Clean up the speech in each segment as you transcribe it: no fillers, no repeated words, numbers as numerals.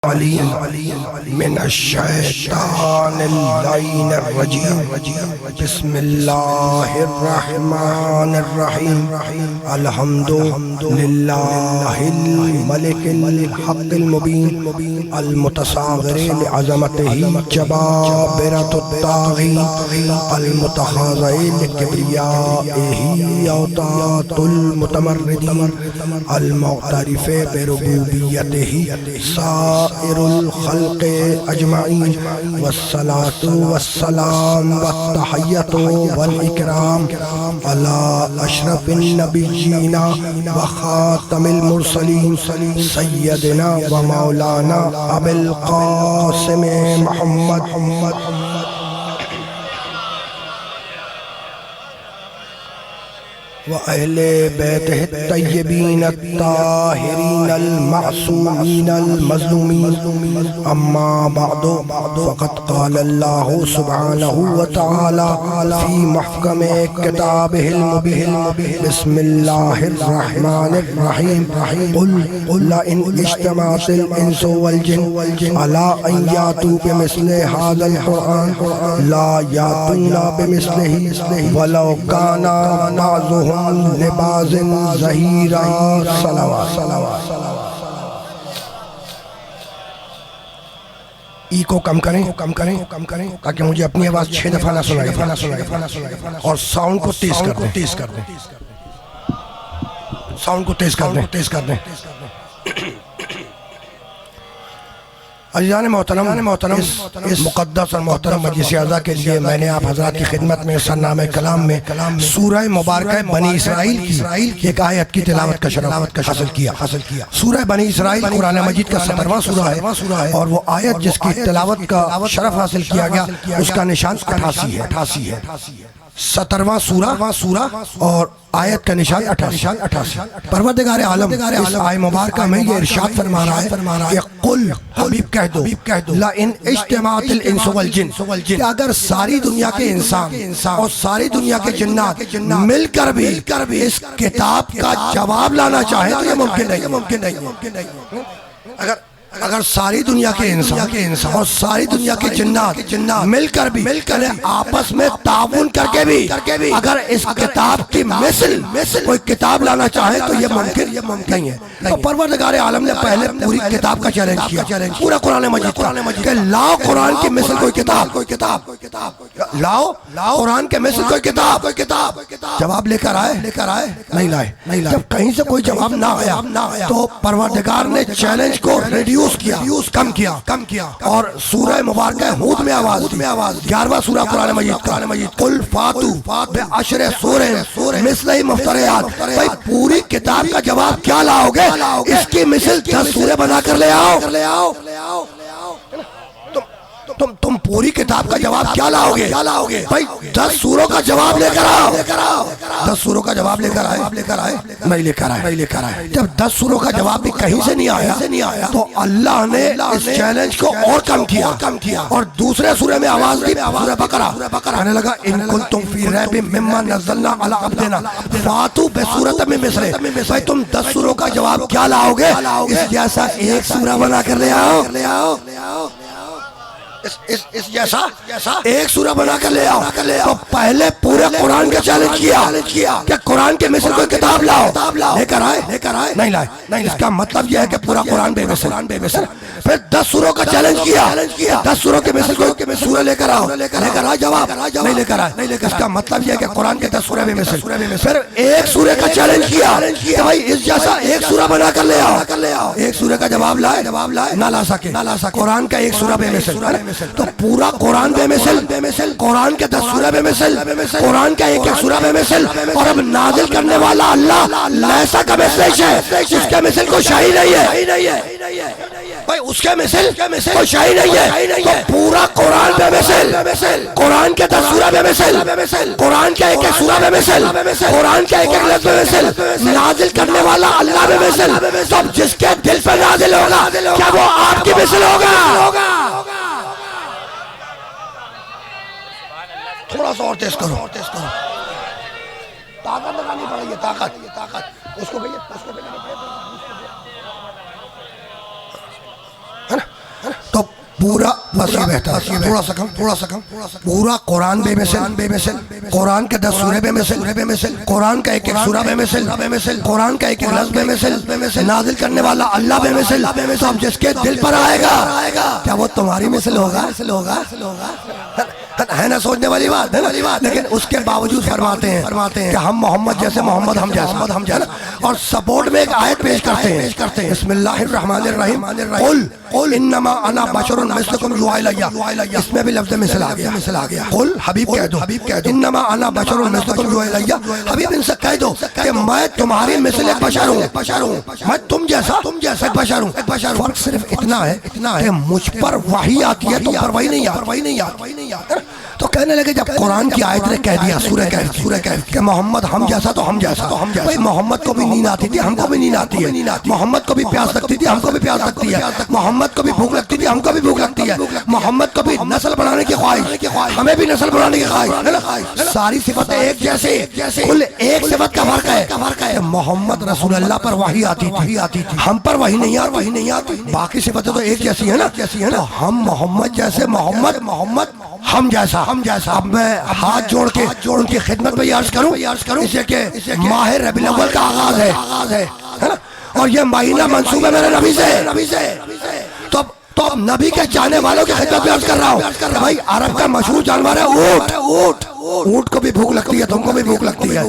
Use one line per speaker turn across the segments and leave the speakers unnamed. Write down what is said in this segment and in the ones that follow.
मिनश्शैतानिर्रजीम बिस्मिल्लाहिर्रहमानिर्रहीम अल्हम्दुलिल्लाहिल मलिकिल हक़्क़िल मुबीन अल मुतसाग़िरि लिअज़मतिही जबाबिरतुत ताग़ीन अल मुतखाज़ि लिकिब्रियाइही औतातुल मुतमर्रिदीन अल मुअतरिफ़ि बिरुबूबियतिही साइरुल खल्क़ि अजमाईन वस्सलातु वस्सलाम वत्तहिय्यतु वल इकराम अला अशरफिन नबिय्यीना व खातमिल मुरसलीन सय्यदिना व मौलाना अबुल क़ासिम मुहम्मद व अहले बैतिहि तय्यबीन अत्ताहिरीन अल मासूमीन अल मज़लूमीन अम्मा बअदु फ़क़द क़ाल अल्लाहु सुब्हानहु व तआला फ़ी महकम किताबिहिल मुबीन बिस्मिल्लाहिर रहमानिर रहीम क़ुल ला इन इज्तमाअतिल इंसु वल जिन्न अला अन यातू बिमिस्लि हाज़ल क़ुरआन ला यातूना बिमिस्लिही वलौ काना बाज़ुहुम लिबाज़िन ज़हीरा सलावत। ई को कम करें ताकि मुझे अपनी आवाज़ 6 दफ़ा ना सुनाई और साउंड को तेज कर दें। साउंड को तेज कर दें। अज़ीज़ान मोहतरम इस मुक़द्दस और मोहतरम मजलिस आज़ा के लिए मैंने आप हज़रात की खिदमत में सरनामे कलाम में सूरह मुबारक बनी इसराइल की एक आयत की तिलावत का शरफ हासिल किया। सूरह बनी इसराइल कुरान मजीद का 17वां सूरा है और वो आयत जिसकी तिलावत का शरफ हासिल किया गया उसका निशान 88 है। 17वां सूरा और आयत का निशान 88। परवरदिगार आलम इस आय मुबारक में ये इरशाद फरमा रहा है कि कुल हबीब कह दो ला इन इज्तिमाअतिल इंसु वल जिन्न कि अगर सारी दुनिया के इंसान और सारी दुनिया के जिन्नात मिलकर भी इस किताब का जवाब लाना चाहे तो ये मुमकिन नहीं। अगर सारी दुनिया के इंसान और सारी दुनिया के जिन्नात मिलकर आपस में ताउन करके भी अगर इस किताब की मिसल कोई किताब लाना चाहे तो ये मुमकिन नहीं है। तो परवरदिगार आलम ने पहले पूरी किताब का चैलेंज किया, पूरा कुरान मजीद कि लाओ कुरान की मिसल कोई किताब लाओ कुरान के मिसल कोई किताब जवाब लेकर आए नहीं लाए। जब कहीं से कोई जवाब ना आया तो परवरदिगार ने चैलेंज को कम किया और सूरह मुबारक हूद में आवाज 11वां सूरा कुरान मजीद कुल फातू बिअशरि सूरह मिस्लही मुफ्तरियात। भाई पूरी किताब का जवाब क्या लाओगे? इसकी मिसल 10 सूरह बनाकर ले आओ। तुम पूरी किताब का जवाब क्या लाओगे? भाई 10 सूरों का जवाब लेकर आओ। 10 सूरों का जवाब लेकर आए नहीं लेकर आए। जब 10 सूरों का जवाब भी कहीं से नहीं आया तो अल्लाह ने इस चैलेंज को और कम किया और दूसरे सूरे में आवाज दी, सूरह बकरा कहने लगा इन कुंतुम फी रैबिम मिम्मा नज़्ज़लना अला अब्दिना फातू बिसूरतिम मिन मिस्लिही। भाई तुम 10 सूरों का जवाब क्या लाओगे? इस जैसा एक सूरा बना कर ले आओ। इस जैसा एक सूरा बना कर ले आओ। तो पहले पूरे कुरान का चैलेंज किया कि कुरान के मिसल कोई किताब लाओ। लेकर आए नहीं लाए। इसका मतलब यह है कि पूरा कुरान बेमिसल। फिर 10 सूरों का चैलेंज किया 10 सूरों के मिसल कोई सूरा लेकर आओ। जवाब नहीं लेकर आए। इसका मतलब यह है कि कुरान के 10 सूरे बेमिसल। फिर एक सूरे का चैलेंज किया भाई इस जैसा एक सूरा बना कर ले आओ। एक सूरे का जवाब लाए ना ला सके। कुरान का एक सूरा बेमिसल तो पूरा कुरान बेमिसल। कुरान के 10 सूरा बेमिसल, कुरान का एक सूरा बेमिसल और अब नाजिल करने वाला अल्लाह ऐसा का मैसेज है उसका मिसल कोई शाही नहीं है। भाई उसके मिसल कोई शाही नहीं है। तो पूरा कुरान बेमिसल, कुरान के 10 सूरा बेमिसल, कुरान का एक सूरा बेमिसल, कुरान का एक लफ्ज़ बेमिसल, नाजिल करने वाला अल्लाह बेमिसल। तो जिसके दिल पर नाजिल होगा क्या वो आपकी मिसल होगा? थोड़ा सा और तेज करो। ताकत लगानी पड़ेगी, ताकत उसको भैया है ना। पूरा बस ये बेहतर, थोड़ा सा कम, पूरा कुरान बेमिसल, कुरान के 10 सूरे बेमिसल, कुरान का एक सूरा बेमिसल, कुरान का एक लफ्ज़ बेमिसल, नाजिल करने वाला अल्लाह बेमिसल। तो अब जिसके दिल पर आएगा क्या वो तुम्हारी मिसल होगा? है ना सोचने वाली बात, है ना। लेकिन उसके बावजूद फरमाते हैं कि हम मोहम्मद जैसे, मोहम्मद हम जैसा, और सपोर्ट में एक आयत पेश करते हैं बिस्मिल्लाहिर्रहमानिर्रहीम, कुल इन्नमा अना बशरुन मिस्लुकुम युहा इलैया। इसमें भी लफ्ज़ मिसल आ गया। कुल हबीब कह दो इन्नमा अना बशरुन मिस्लुकुम युहा इलैया। हबीब इनसे कह दो कि मैं तुम्हारी मिसल एक बशर हूँ, मैं तुम जैसा एक बशर हूँ। फर्क सिर्फ इतना है कि मुझ पर वही आती है, तुम पर वही नहीं आती। तो कहने लगे जब कुरान की आयत ने कह दिया, सूरह कहफ कि मोहम्मद हम जैसा तो हम जैसा, भाई मोहम्मद को भी नींद आती थी, हमको भी नींद आती है। मोहम्मद को भी प्यास लगती थी, हमको भी प्यास लगती है। मोहम्मद को भी भूख लगती थी, हमको भी भूख लगती है। मोहम्मद को भी नस्ल बनाने की ख्वाहिश, हमें भी नस्ल बनाने की ख्वाहिश, है ना। सारी सिफतें एक जैसे, कुल एक सिफत का फर्क है। मोहम्मद रसूलुल्लाह पर वही आती थी, हम पर वही नहीं आती। बाकी सिफतें तो एक जैसी है ना। तो हम मोहम्मद जैसे, मोहम्मद हम जैसा। अब मैं हाथ जोड़ के उनकी खिदमत में अर्ज करूं इसे के माह रबीउल अव्वल का आगाज है ना। और ये महीना मंसूब है मेरे नबी से। तो अब नबी के चाहने वालों की खिदमत में अर्ज कर रहा हूँ। भाई अरब का मशहूर जानवर है ऊंट को भी भूख लगती है, तुमको भी भूख लगती है।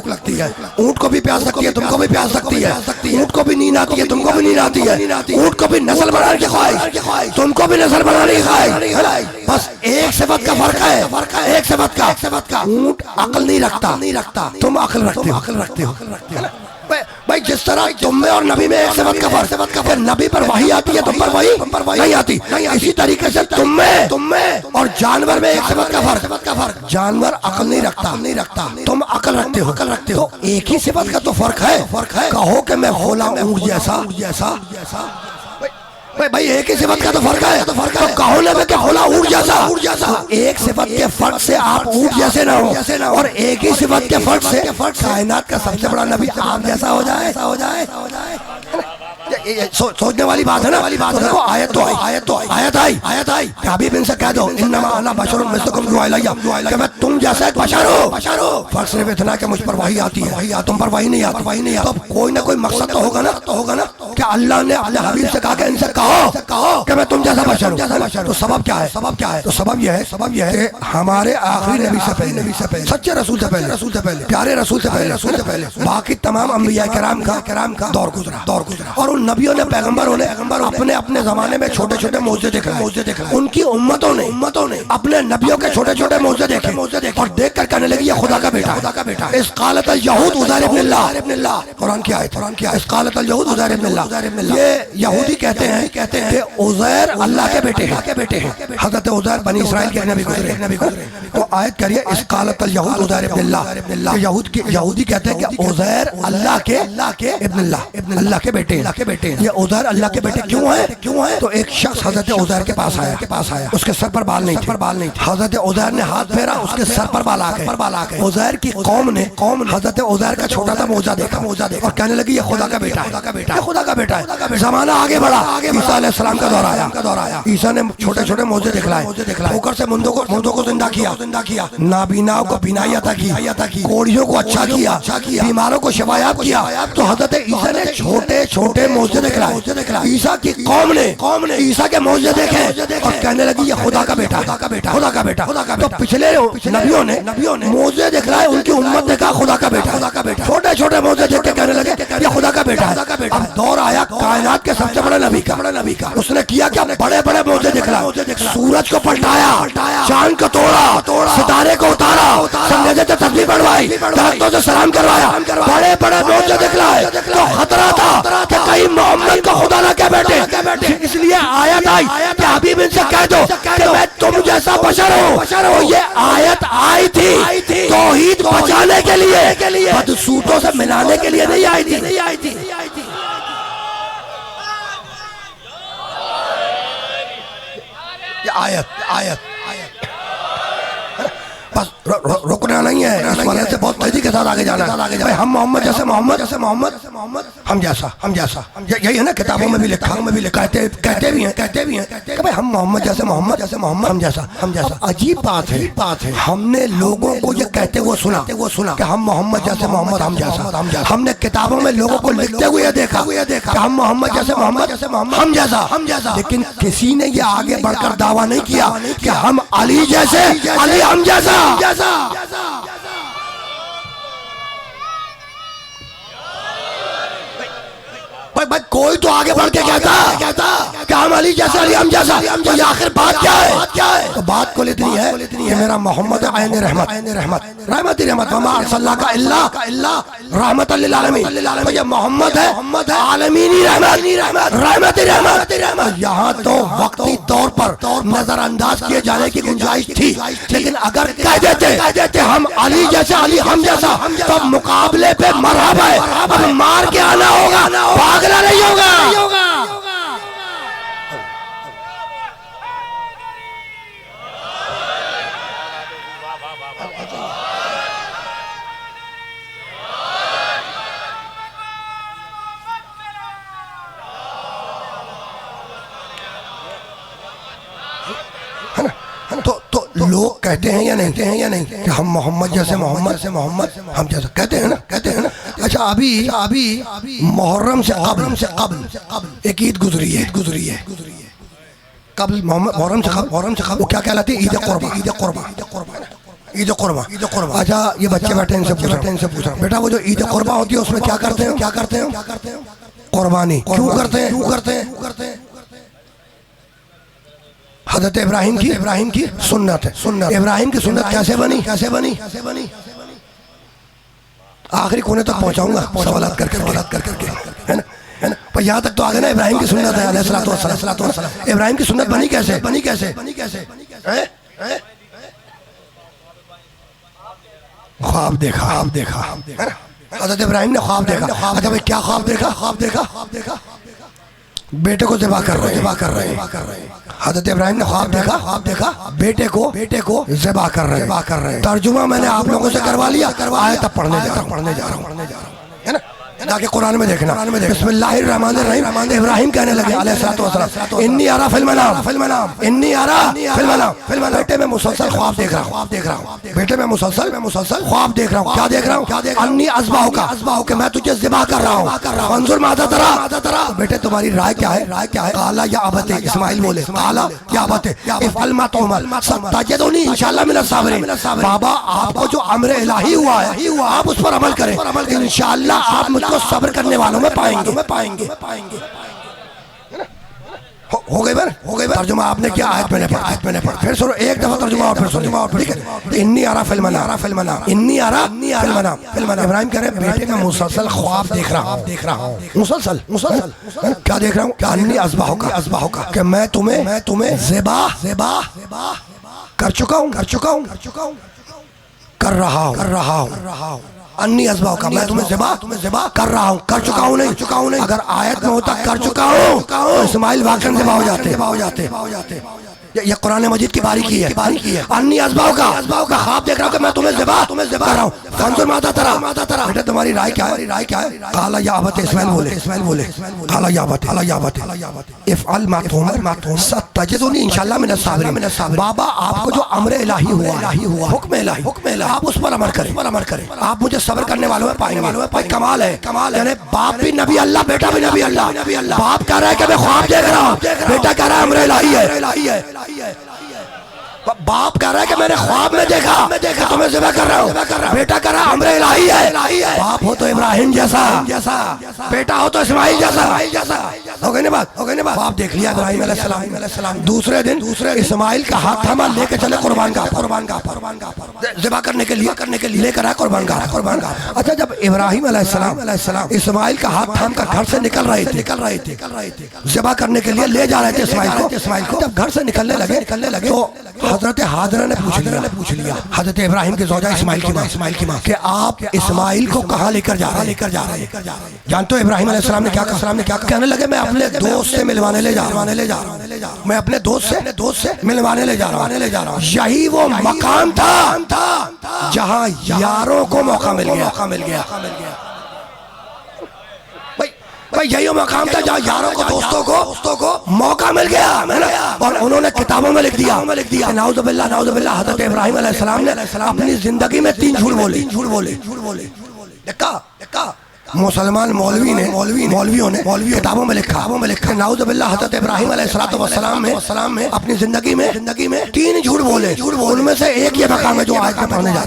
ऊंट को भी प्यास लगती है, तुमको भी प्यास लगती है। ऊंट को भी नींद आती है, तुमको भी नींद आती है। ऊंट को भी नस्ल बनाने की ख्वाहिश, तुमको भी नस्ल बनाने की ख्वाहिश। बस एक सिफत का फर्क है, एक सिफत का। ऊंट अक्ल नहीं रखता, तुम अक्ल रखते हो। भाई जिस तरह तुम में और नबी में एक सिफत का फर्क, नबी पर वही आती है, तुम पर वही नहीं आती। इसी तरीके से तुम में और जानवर में एक सिफत का फर्क। जानवर अक्ल नहीं रखता, तुम अक्ल रखते हो। तो एक ही सिफत का तो फर्क है। कहो कि मैं भोला ऊंट जैसा, भाई एक ही सिफत का तो फर्क है। तो कहो ना मैं भोला ऊंट जैसा। एक सिफत के फर्क से आप ऊंट जैसे ना हो, और एक ही सिफत के फर्क से कायनात का सबसे बड़ा नबी आप जैसा हो जाए। सोचने वाली बात है ना। तो देखो आयत आई। हबीब इनसे कह दो इन्नमा अना बशरुन मिस्लुकुम युहा इलैया, कि मैं तुम जैसा एक बशर हूँ। फर्क सिर्फ इतना कि मुझ पर वही आती है, तुम पर वही नहीं आती। तो कोई ना कोई मकसद तो होगा ना। कि अल्लाह ने अपने हबीब से कहा कि इनसे कहो कि मैं तुम जैसा बशर हूँ। तो सबब क्या है? तो सबब यह है कि हमारे आखिरी नबी से पहले, सच्चे रसूल से पहले, प्यारे रसूल से पहले बाकी तमाम अंबिया किराम का दौर गुजरा। और उन नबियों ने, पैगंबरों ने अपने जमाने में छोटे छोटे मौजे दिखाए। उनकी उम्मतों ने अपने नबियों के छोटे छोटे मौजे देखे और देख कर कहने लगी ये खुदा का बेटा। इस कालत अल यहूद उज़ैर इब्न अल्लाह, कुरान की आयत। इस कालत अल यहूद उज़ैर इब्न अल्लाह, ये यहूदी कहते हैं कि उज़ैर अल्लाह के बेटे हैं। हज़रत उज़ैर बनी इस्राइल के नबी गुजरे। तो आयत करिए इस कालत अल यहूद उज़ैर इब्न अल्लाह। यहूदी कहते हैं कि उज़ैर अल्लाह के इब्न अल्लाह के बेटे। ये उज़ैर अल्लाह के बेटे क्यों है? तो एक शख्स हज़रत उज़ैर के पास आया, उसके सर पर बाल नहीं थे। हज़रत उज़ैर ने हाथ फेरा, उसके सर पर बाल आ गए। उज़ैर की कौम ने हज़रत उज़ैर का छोटा सा मौजा देखा और कहने लगी ये खुदा का बेटा है। जमाना आगे बढ़ा, ईसा अलैहिस्सलाम का दौर आया। ईसा ने छोटे छोटे मौजे दिखलाए, ठोकर से मुंदों को जिंदा किया, नाबीनाओं को बीनाई अता की, कोढ़ियों को अच्छा किया, बीमारों को शिफायाब किया। तो हज़रत ईसा ने छोटे छोटे मौजे दिखलाए। ईसा की कौम ने ईसा के मौजे देखे और कहने लगी ये खुदा का बेटा। तो पिछले नबियों ने मौजे दिखलाए, उनकी उम्मत ने कहा खुदा का बेटा। छोटे छोटे मौजे देख के कहने लगे ये खुदा का बेटा है। अब दौर आया कायनात के सबसे बड़े नबी का। उसने किया क्या? बड़े बड़े मौजे दिखलाए। सूरज को पलटाया, चांद को तोड़ा, सितारे को उतारा, संगीत से तस्बीह बढ़वाई, दरख्तों से सलाम करवाया। बड़े बड़े मौजे दिखलाए। तो खतरा था कि कहीं मोहम्मद को खुदा ना कह बैठे। इसलिए आयत आई कि हबीब इनसे कह दो कि मैं तुम जैसा बशर हूँ। ये आयत आई थी तौहीद बचाने के लिए, बदसूरतों से मिलाने के लिए नहीं आई थी। आयत बस रुकना नहीं है, इस वजह से बहुत तेजी के साथ आगे जाना है। भाई हम मोहम्मद जैसे मोहम्मद हम जैसा यही है ना, किताबों में भी लिखा कहते भी हैं कि भाई हम मोहम्मद जैसे मोहम्मद हम जैसा। अजीब बात है, हमने लोगों को ये कहते हुए सुना कि हम मोहम्मद जैसे मोहम्मद हम जैसा। हमने किताबों में लोगों को लिखते हुए देखा कि हम मोहम्मद जैसे मोहम्मद हम जैसा, लेकिन किसी ने ये आगे बढ़कर दावा नहीं किया कि हम अली जैसे अली हम जैसा। भाई कोई तो आगे बढ़ के कहता कि हम अली जैसा अली हम जैसा, तो ये आखिर बात क्या है? तो बात कुल इतनी है कि मेरा मोहम्मद आयन रहमत वमा अर्सलनाका इल्ला रहमतल लिल आलमीन। ये मोहम्मद है आलमीनी रहमत। यहाँ तो वक्ती तौर पर नजरअंदाज किए जाने की गुंजाइश थी, लेकिन अगर कह देते हम अली जैसे अली हम जैसा, तो मुकाबले पे मरहबा है, अब मार के आना होगा, भागना नहीं होगा। तो लोग कहते हैं या नहीं कि हम मोहम्मद जैसे मोहम्मद हम जैसा कहते हैं ना। अच्छा अभी मुहर्रम से कब्ल एक ईद गुजरी है कब्ल मुहर्रम से कब्ल वो क्या कहलाती है? ईद कुर्बा। अच्छा ये बच्चे बैठे इनसे पूछ रहा बेटा, वो जो ईद कुर्बा होती है उसमें क्या करते हो? कुर्बानी क्यों करते हैं? हज़रत इब्राहिम की सुन्नत है। इब्राहिम की सुन्नत कैसे बनी? आखिरी कोने तक पहुंचाऊंगा सवालात करके है ना। पर यहाँ तक तो आ गए ना, इब्राहिम की सुन्नत है अलैहिस्सलातु वस्सलाम। इब्राहिम की सुन्नत बनी कैसे? ख्वाब देखा। हज़रत इब्राहिम ने ख्वाब देखा। अच्छा भाई क्या ख्वाब देखा? बेटे को ज़िबा कर रहे हैं। हज़रत इब्राहिम ने ख्वाब देखा बेटे को ज़िबा कर रहे हैं। तर्जुमा मैंने आप लोगों से करवा लिया, आयत पढ़ने जा रहा हूँ है ना, जाके कुरान में देखना। बिस्मिल्लाहिर्रहमानिर्रहीम। इब्राहिम कहने लगे अलैहिस्सलातु वस्सलाम, इन्नी अरा फिल मनाम। बेटे मैं मुसलसल ख्वाब देख रहा हूँ। बेटे मैं मुसलसल ख्वाब देख रहा हूँ। क्या देख रहा हूँ? अन्नी अज़बाहुका, कि मैं तुझे ज़िबा कर रहा हूँ। फंजुर माज़ा तरा, बेटे तुम्हारी राय क्या है? काला या अबते, इस्माइल बोले काला या अबते इफ़अल मा तुअमर सतजिदुनी इंशाअल्लाह मिनस साबिरीन। बाबा आपको जो अम्र इलाही हुआ है आप उस पर अमल करें, इंशाअल्लाह आप मुझको सब्र करने वालों में पाएंगे। हो गए तर्जुमा आपने क्या? आयत मैंने पढ़ा। फिर सुनो एक दफा तर्जुमा और फिर सुनो, ठीक है? इन्नी आरा फिल मनाम। इब्राहिम कह रहे बेटे मैं मुसलसल ख्वाब देख रहा हूँ। मुसलसल क्या देख रहा हूँ? अन्नी अज़बाहुका, कि मैं तुम्हें ज़िबा कर चुका हूँ। कर रहा हूँ। अन्नी अज़बाह का, मैं तुम्हें ज़िबा कर रहा हूँ। कर चुका हूँ नहीं। अगर आयत में होता कर चुका हूँ तो इस्माइल वाकई ज़िबा हो जाते। ये कुरान मजीद की बारीकी है। अन्नी अज़बाह का ख्वाब देख रहा हूँ कि मैं तुम्हें ज़िबा कर रहा हूँ। फंजुर माज़ा तरा, बेटा तुम्हारी राय क्या है? काला या अबते, इस्माइल बोले काला या अबते इफ़अल मा तुअमर सतजिदुनी इंशाअल्लाह मिनस साबिरीन। बाबा आपको जो अम्र इलाही हुआ, हुक्म इलाही, आप उस पर अमल करें। आप मुझे सब्र करने वालों में पाएंगे। भाई कमाल है। यानी बाप भी नबी अल्लाह, बेटा भी नबी अल्लाह। बाप कह रहा है कि मैं ख्वाब देख रहा हूँ, बेटा कह रहा है अम्र इलाही है। बाप कह रहा है कि मैंने ख्वाब में देखा तुम्हें ज़िबा कर रहा हूँ, बेटा कह रहा है अम्र इलाही है। बाप हो तो इब्राहिम जैसा, बेटा हो तो इस्माइल जैसा। हो गई ना बात? बाप देख लिया इब्राहिम अलैहिस्सलाम। दूसरे दिन इस्माइल का हाथ थामा, लेके चले कुर्बान का ज़िबा करने के लिए लेकर आया कुर्बान का। अच्छा जब इब्राहिम अलैहिस्सलाम इस्माइल का हाथ थाम कर घर से निकल रहे थे ज़िबा करने के लिए ले जा रहे थे इस्माइल को, जब घर से निकलने लगे तो हजरत हाजरा ने पूछ लिया हजरत इब्राहिम के ज़ौजा इस्माइल की माँ कि आप इस्माइल को कहाँ लेकर जा रहे हैं? जानते हो इब्राहिम अलैहिस्सलाम ने क्या कहा? कहने लगे मैं अपने दोस्त से मिलवाने ले जा रहा हूं, मैं अपने दोस्त से मिलवाने ले जा रहा हूं। यही वो मकाम था जहां यारों को मौका मिल गया। भाई यही वो मकाम था जहाँ यारों को दोस्तों को मौका मिल गया, है ना। और उन्होंने किताबों में लिख दिया नाउज़ुबिल्लाह हज़रत इब्राहिम अलैहिस्सलाम ने अपनी जिंदगी में 3 झूठ बोले। देखा मुसलमान मौलवियों ने किताबों में लिखा नाउज़ुबिल्लाह हज़रत इब्राहिम अलैहिस्सलाम में अपनी जिंदगी में 3 झूठ बोले। उनमें से एक ये मकाम है जो आज मैं पढ़ने जा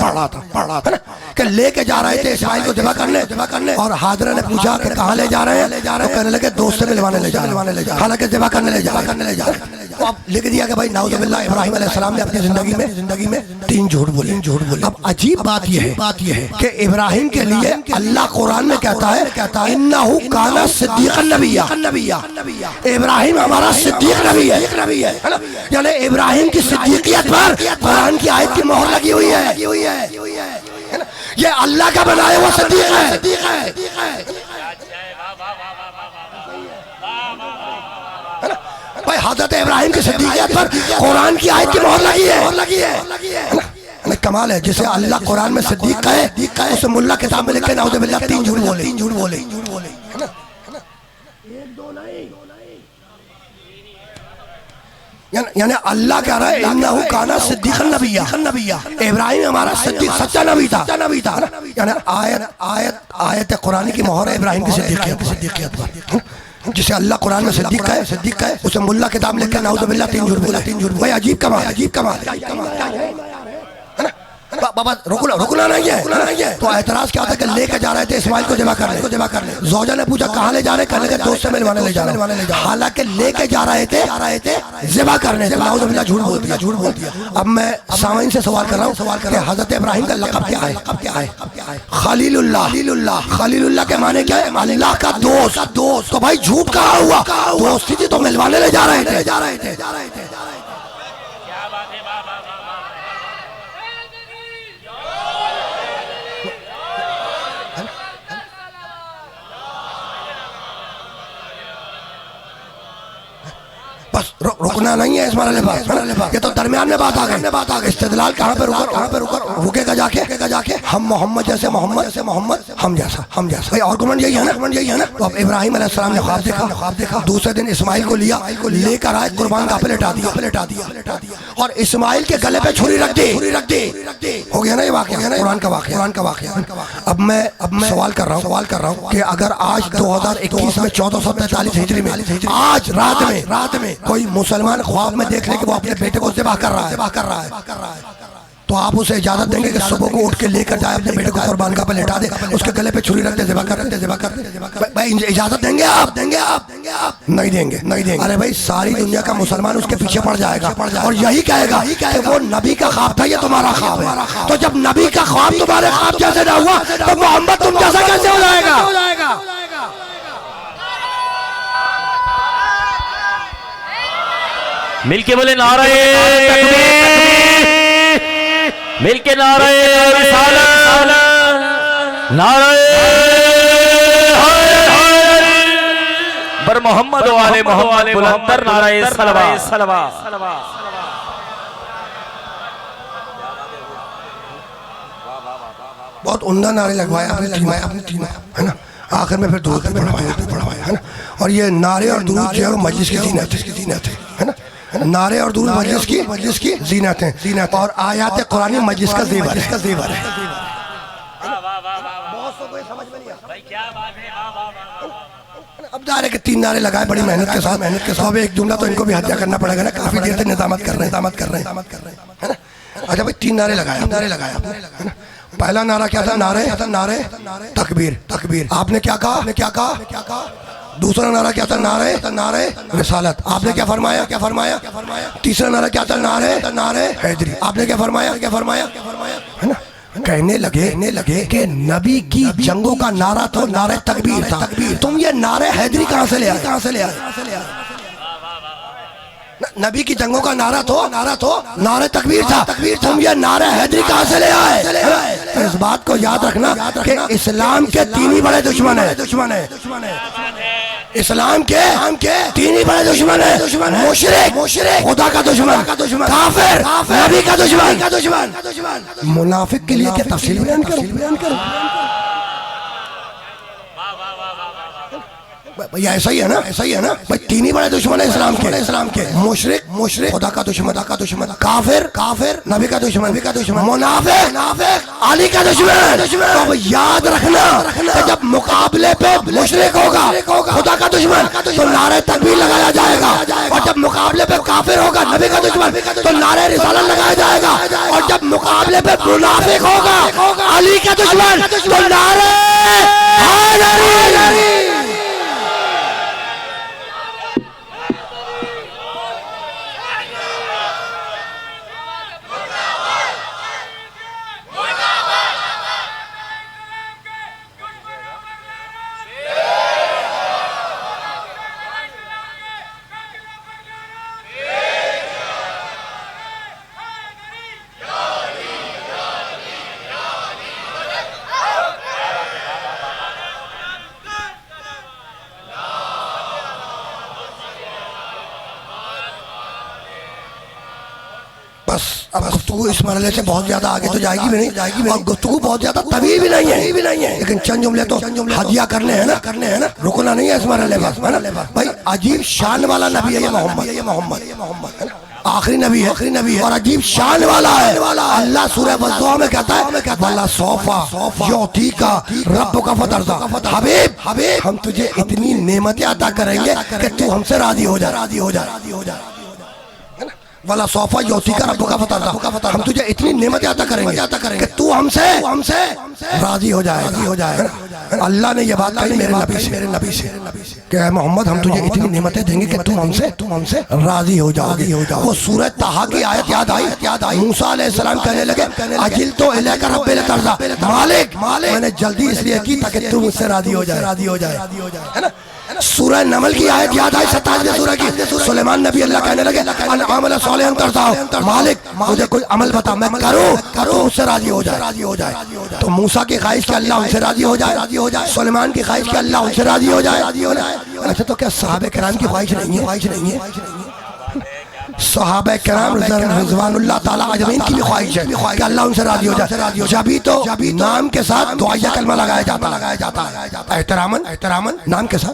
रहा था, है ना, कि लेके जा रहे थे इस्माइल को ज़िबा करने, और हाजरा ने पूछा कि कहाँ ले जा रहे हैं, तो कहने लगे दोस्त से मिलवाने ले जा रहे, हालांकि ज़िबा करने ले जा रहे। तो अब लिख दिया कि भाई नाउज़ुबिल्लाह इब्राहिम अलैहिस्सलाम ने अपनी जिंदगी में 3 झूठ बोले। अब अजीब बात यह है कि इब्राहिम के लिए अल्लाह कुरान में कहता है इन्नहु काना सिद्दीक़न नबिय्या, इब्राहिम हमारा सिद्दीक नबी है, यानी इब्राहिम की सिद्दीकियत पर कुरान की आयत की मोहर लगी हुई है। ये अल्लाह का बनाया हुआ सिद्दीक है। भाई हज़रत इब्राहिम की सिद्दीकियत पर कुरान की आयत की मोहर लगी है। कमाल है, जिसे अल्लाह कुरान में सिद्दीक कहे उसे मुल्ला किताब में लिखे नाउज़ुबिल्लाह 3 झूठ बोले। यानी अल्लाह कह रहा है इन्नहु काना सिद्दीक़न नबिय्या, इब्राहिम हमारा सिद्दीक सच्चा नबी था। यानी आयत कुरान की मोहर है इब्राहिम की सिद्दीकियत पर। जिसे अल्लाह कुरान में सिद्दीक कहे उसे मुल्ला किताब लिख के नाउज़ुबिल्लाह 3 झूठ बोला। भाई अजीब कमाल बाबा रुकना नहीं है। तो एतराज क्या था कि लेके जा रहे थे इस्माइल को ज़िबा करने। ज़ौजा ने पूछा कहाँ ले जा रहे, कहने लगे दोस्त से मिलवाने ले जा रहे, हालांकि लेके जा रहे थे ज़िबा करने। नाउज़ुबिल्लाह झूठ बोल दिया। अब मैं सामईन से सवाल कर रहा हूँ कि हज़रत इब्राहिम का लक़ब क्या है? खलीलुल्लाह के माने क्या है? अल्लाह का दोस्त। तो भाई झूठ कहाँ हुआ? दोस्ती थी तो मिलवाने ले जा रहे थे। बस रुकना नहीं है इस मरहले पर, ये तो दरमियान में बात आ गई। इस्तेदलाल कहाँ पे रुकेगा जाके हम मोहम्मद जैसे मोहम्मद हम जैसा। भाई आर्गुमेंट यही है ना। तो अब इब्राहिम अलैहिस्सलाम ने ख्वाब देखा। दूसरे दिन इस्माइल को लेकर आए, कुर्बान गाह पे लेटा दिया और इस्माइल के गले पे छुरी रख दी। हो गया ना ये वाक़या, कुरान का वाक़या। अब मैं सवाल कर रहा हूँ कि अगर आज 2021 में 1443 हिजरी में आज रात में कोई मुसलमान ख्वाब में देख ले कि वो अपने बेटे को ज़िबा कर रहा है, तो आप उसे इजाजत देंगे कि सुबह को उठ के लेकर जाए अपने बेटे को कुर्बान गाह पे लेटा दे, उसके गले पे छुरी रख दे, ज़िबा कर? भाई इजाजत देंगे आप? नहीं देंगे। अरे भाई सारी दुनिया का मुसलमान उसके पीछे पड़ जाएगा और यही कहेगा कि वो नबी का ख्वाब था, ये तुम्हारा ख्वाब है। तो जब नबी का ख्वाब तुम्हारे ख्वाब जैसे ना हुआ तो मोहम्मद तुम जैसा कैसे हो जाएगा?
मिलके बोले नारे तकबीर, मिलके नारे रिसालत, नारे बर मोहम्मद वाले मोहम्मद बुलंदर नारे सलवात।
बहुत उम्दा नारे लगवाए आपने तीनों, है ना। आखिर में फिर दुरूद पढ़वाया, है ना। और ये नारे और दुरूद जो है वो मजलिस की ज़ीनत है ना। नारे और दुरूद मजलिस की ज़ीनत है और आयात कुरानी मजलिस का ज़ेवर है। अब जा रहे कि 3 नारे लगाए बड़ी मेहनत के साथ। अब एक जुमला तो इनको भी हत्या करना पड़ेगा ना, काफी देर से निजामत कर रहे हैं, है ना। अच्छा भाई 3 नारे लगाए, है ना। पहला नारा क्या था? नारे तकबीर। आपने क्या कहा? दूसरा नारा क्या था? नारे रिसालत। आपने क्या फरमाया? तीसरा नारा क्या था? नारे हैदरी। आपने क्या फरमाया? है ना। कहने लगे कि नबी की जंगों का नारा तो नारे तकबीर था, तुम ये नारे हैदरी कहाँ से ले आए? नबी की जंगों का नारा तो नारे तकबीर था, तुम ये नारे हैदरी कहाँ से ले आए? इस बात को याद रखना कि इस्लाम के 3 ही बड़े दुश्मन है। इस्लाम के तीन ही बड़े दुश्मन है, मुशरिक, खुदा का दुश्मन, काफिर, नबी का दुश्मन। मुनाफिक के लिए क्या तफसील बयान करूं? भैया ऐसा ही है ना भाई, तीन ही बड़े दुश्मन है इस्लाम के, मुशरिक, खुदा का दुश्मन, काफिर, नबी का दुश्मन, मुनाफिक, अली का दुश्मन। तो अब याद रखना कि जब मुकाबले पे मुशरिक होगा खुदा का दुश्मन तो नारे तकबीर लगाया जाएगा, और जब मुकाबले पे काफिर होगा नबी का दुश्मन तो नारे रिसालत लगाया जाएगा, और जब मुकाबले पे मुनाफिक होगा अली का दुश्मन तो नारे हैदरी। बस अब गुफ्तगू इस मरहले से बहुत ज्यादा आगे तो जाएगी भी नहीं, और गुफ्तगू बहुत ज्यादा तभी भी नहीं है, लेकिन चंद जुमले तो हदिया करने हैं ना, रुकना नहीं है इस मरहले पर। भाई अजीब शान वाला नबी है ये मोहम्मद है ना, आखिरी नबी है और अजीब शान वाला है। अल्लाह सूरह बद्दुआ में कहता है वला सौफा युतीका रब्बुका फतरदा, हबीब हम तुझे इतनी नेमतें अता करेंगे कि तू हमसे राजी हो जा। वाला सोफा योतीका रब्बुका फतरदा, हम तुझे इतनी नेमतें अता करेंगे कि तू हमसे राजी हो जाए। अल्लाह ने ये बात कही मेरे नबी से कि मोहम्मद हम तुझे इतनी नेमतें देंगे कि तू हमसे राजी हो जाओगे। वो सूरह ताहा की आयत याद आई, मूसा अलैहिस्सलाम कहने लगे अजिल तो इलैका रब्बी लतरदा, मालिक मैंने जल्दी इसलिए की ताकि तू मुझसे राजी हो जाए, है ना। सूरह नमल की आयत याद आई 27वें सूरह की, सुलेमान नबी अल्लाह कहने लगे अमल सालिहन करता हूं, मालिक मुझे कोई अमल बता मैं करूं तो उससे राजी हो जाए। तो मूसा की ख्वाहिश के अल्लाह उनसे राजी हो जाए, सुलेमान की ख्वाहिश के अल्लाह उनसे राजी हो जाए। अच्छा तो क्या सहाबे किराम की ख्वाहिश नहीं है? सहाबा किराम रिज़वानुल्लाह ताला अजमईन की भी ख्वाहिश है कि अल्लाह उनसे राजी हो जाए। जभी तो नाम के साथ दुआया कलमा लगाया जाता है, एहतरामन नाम के साथ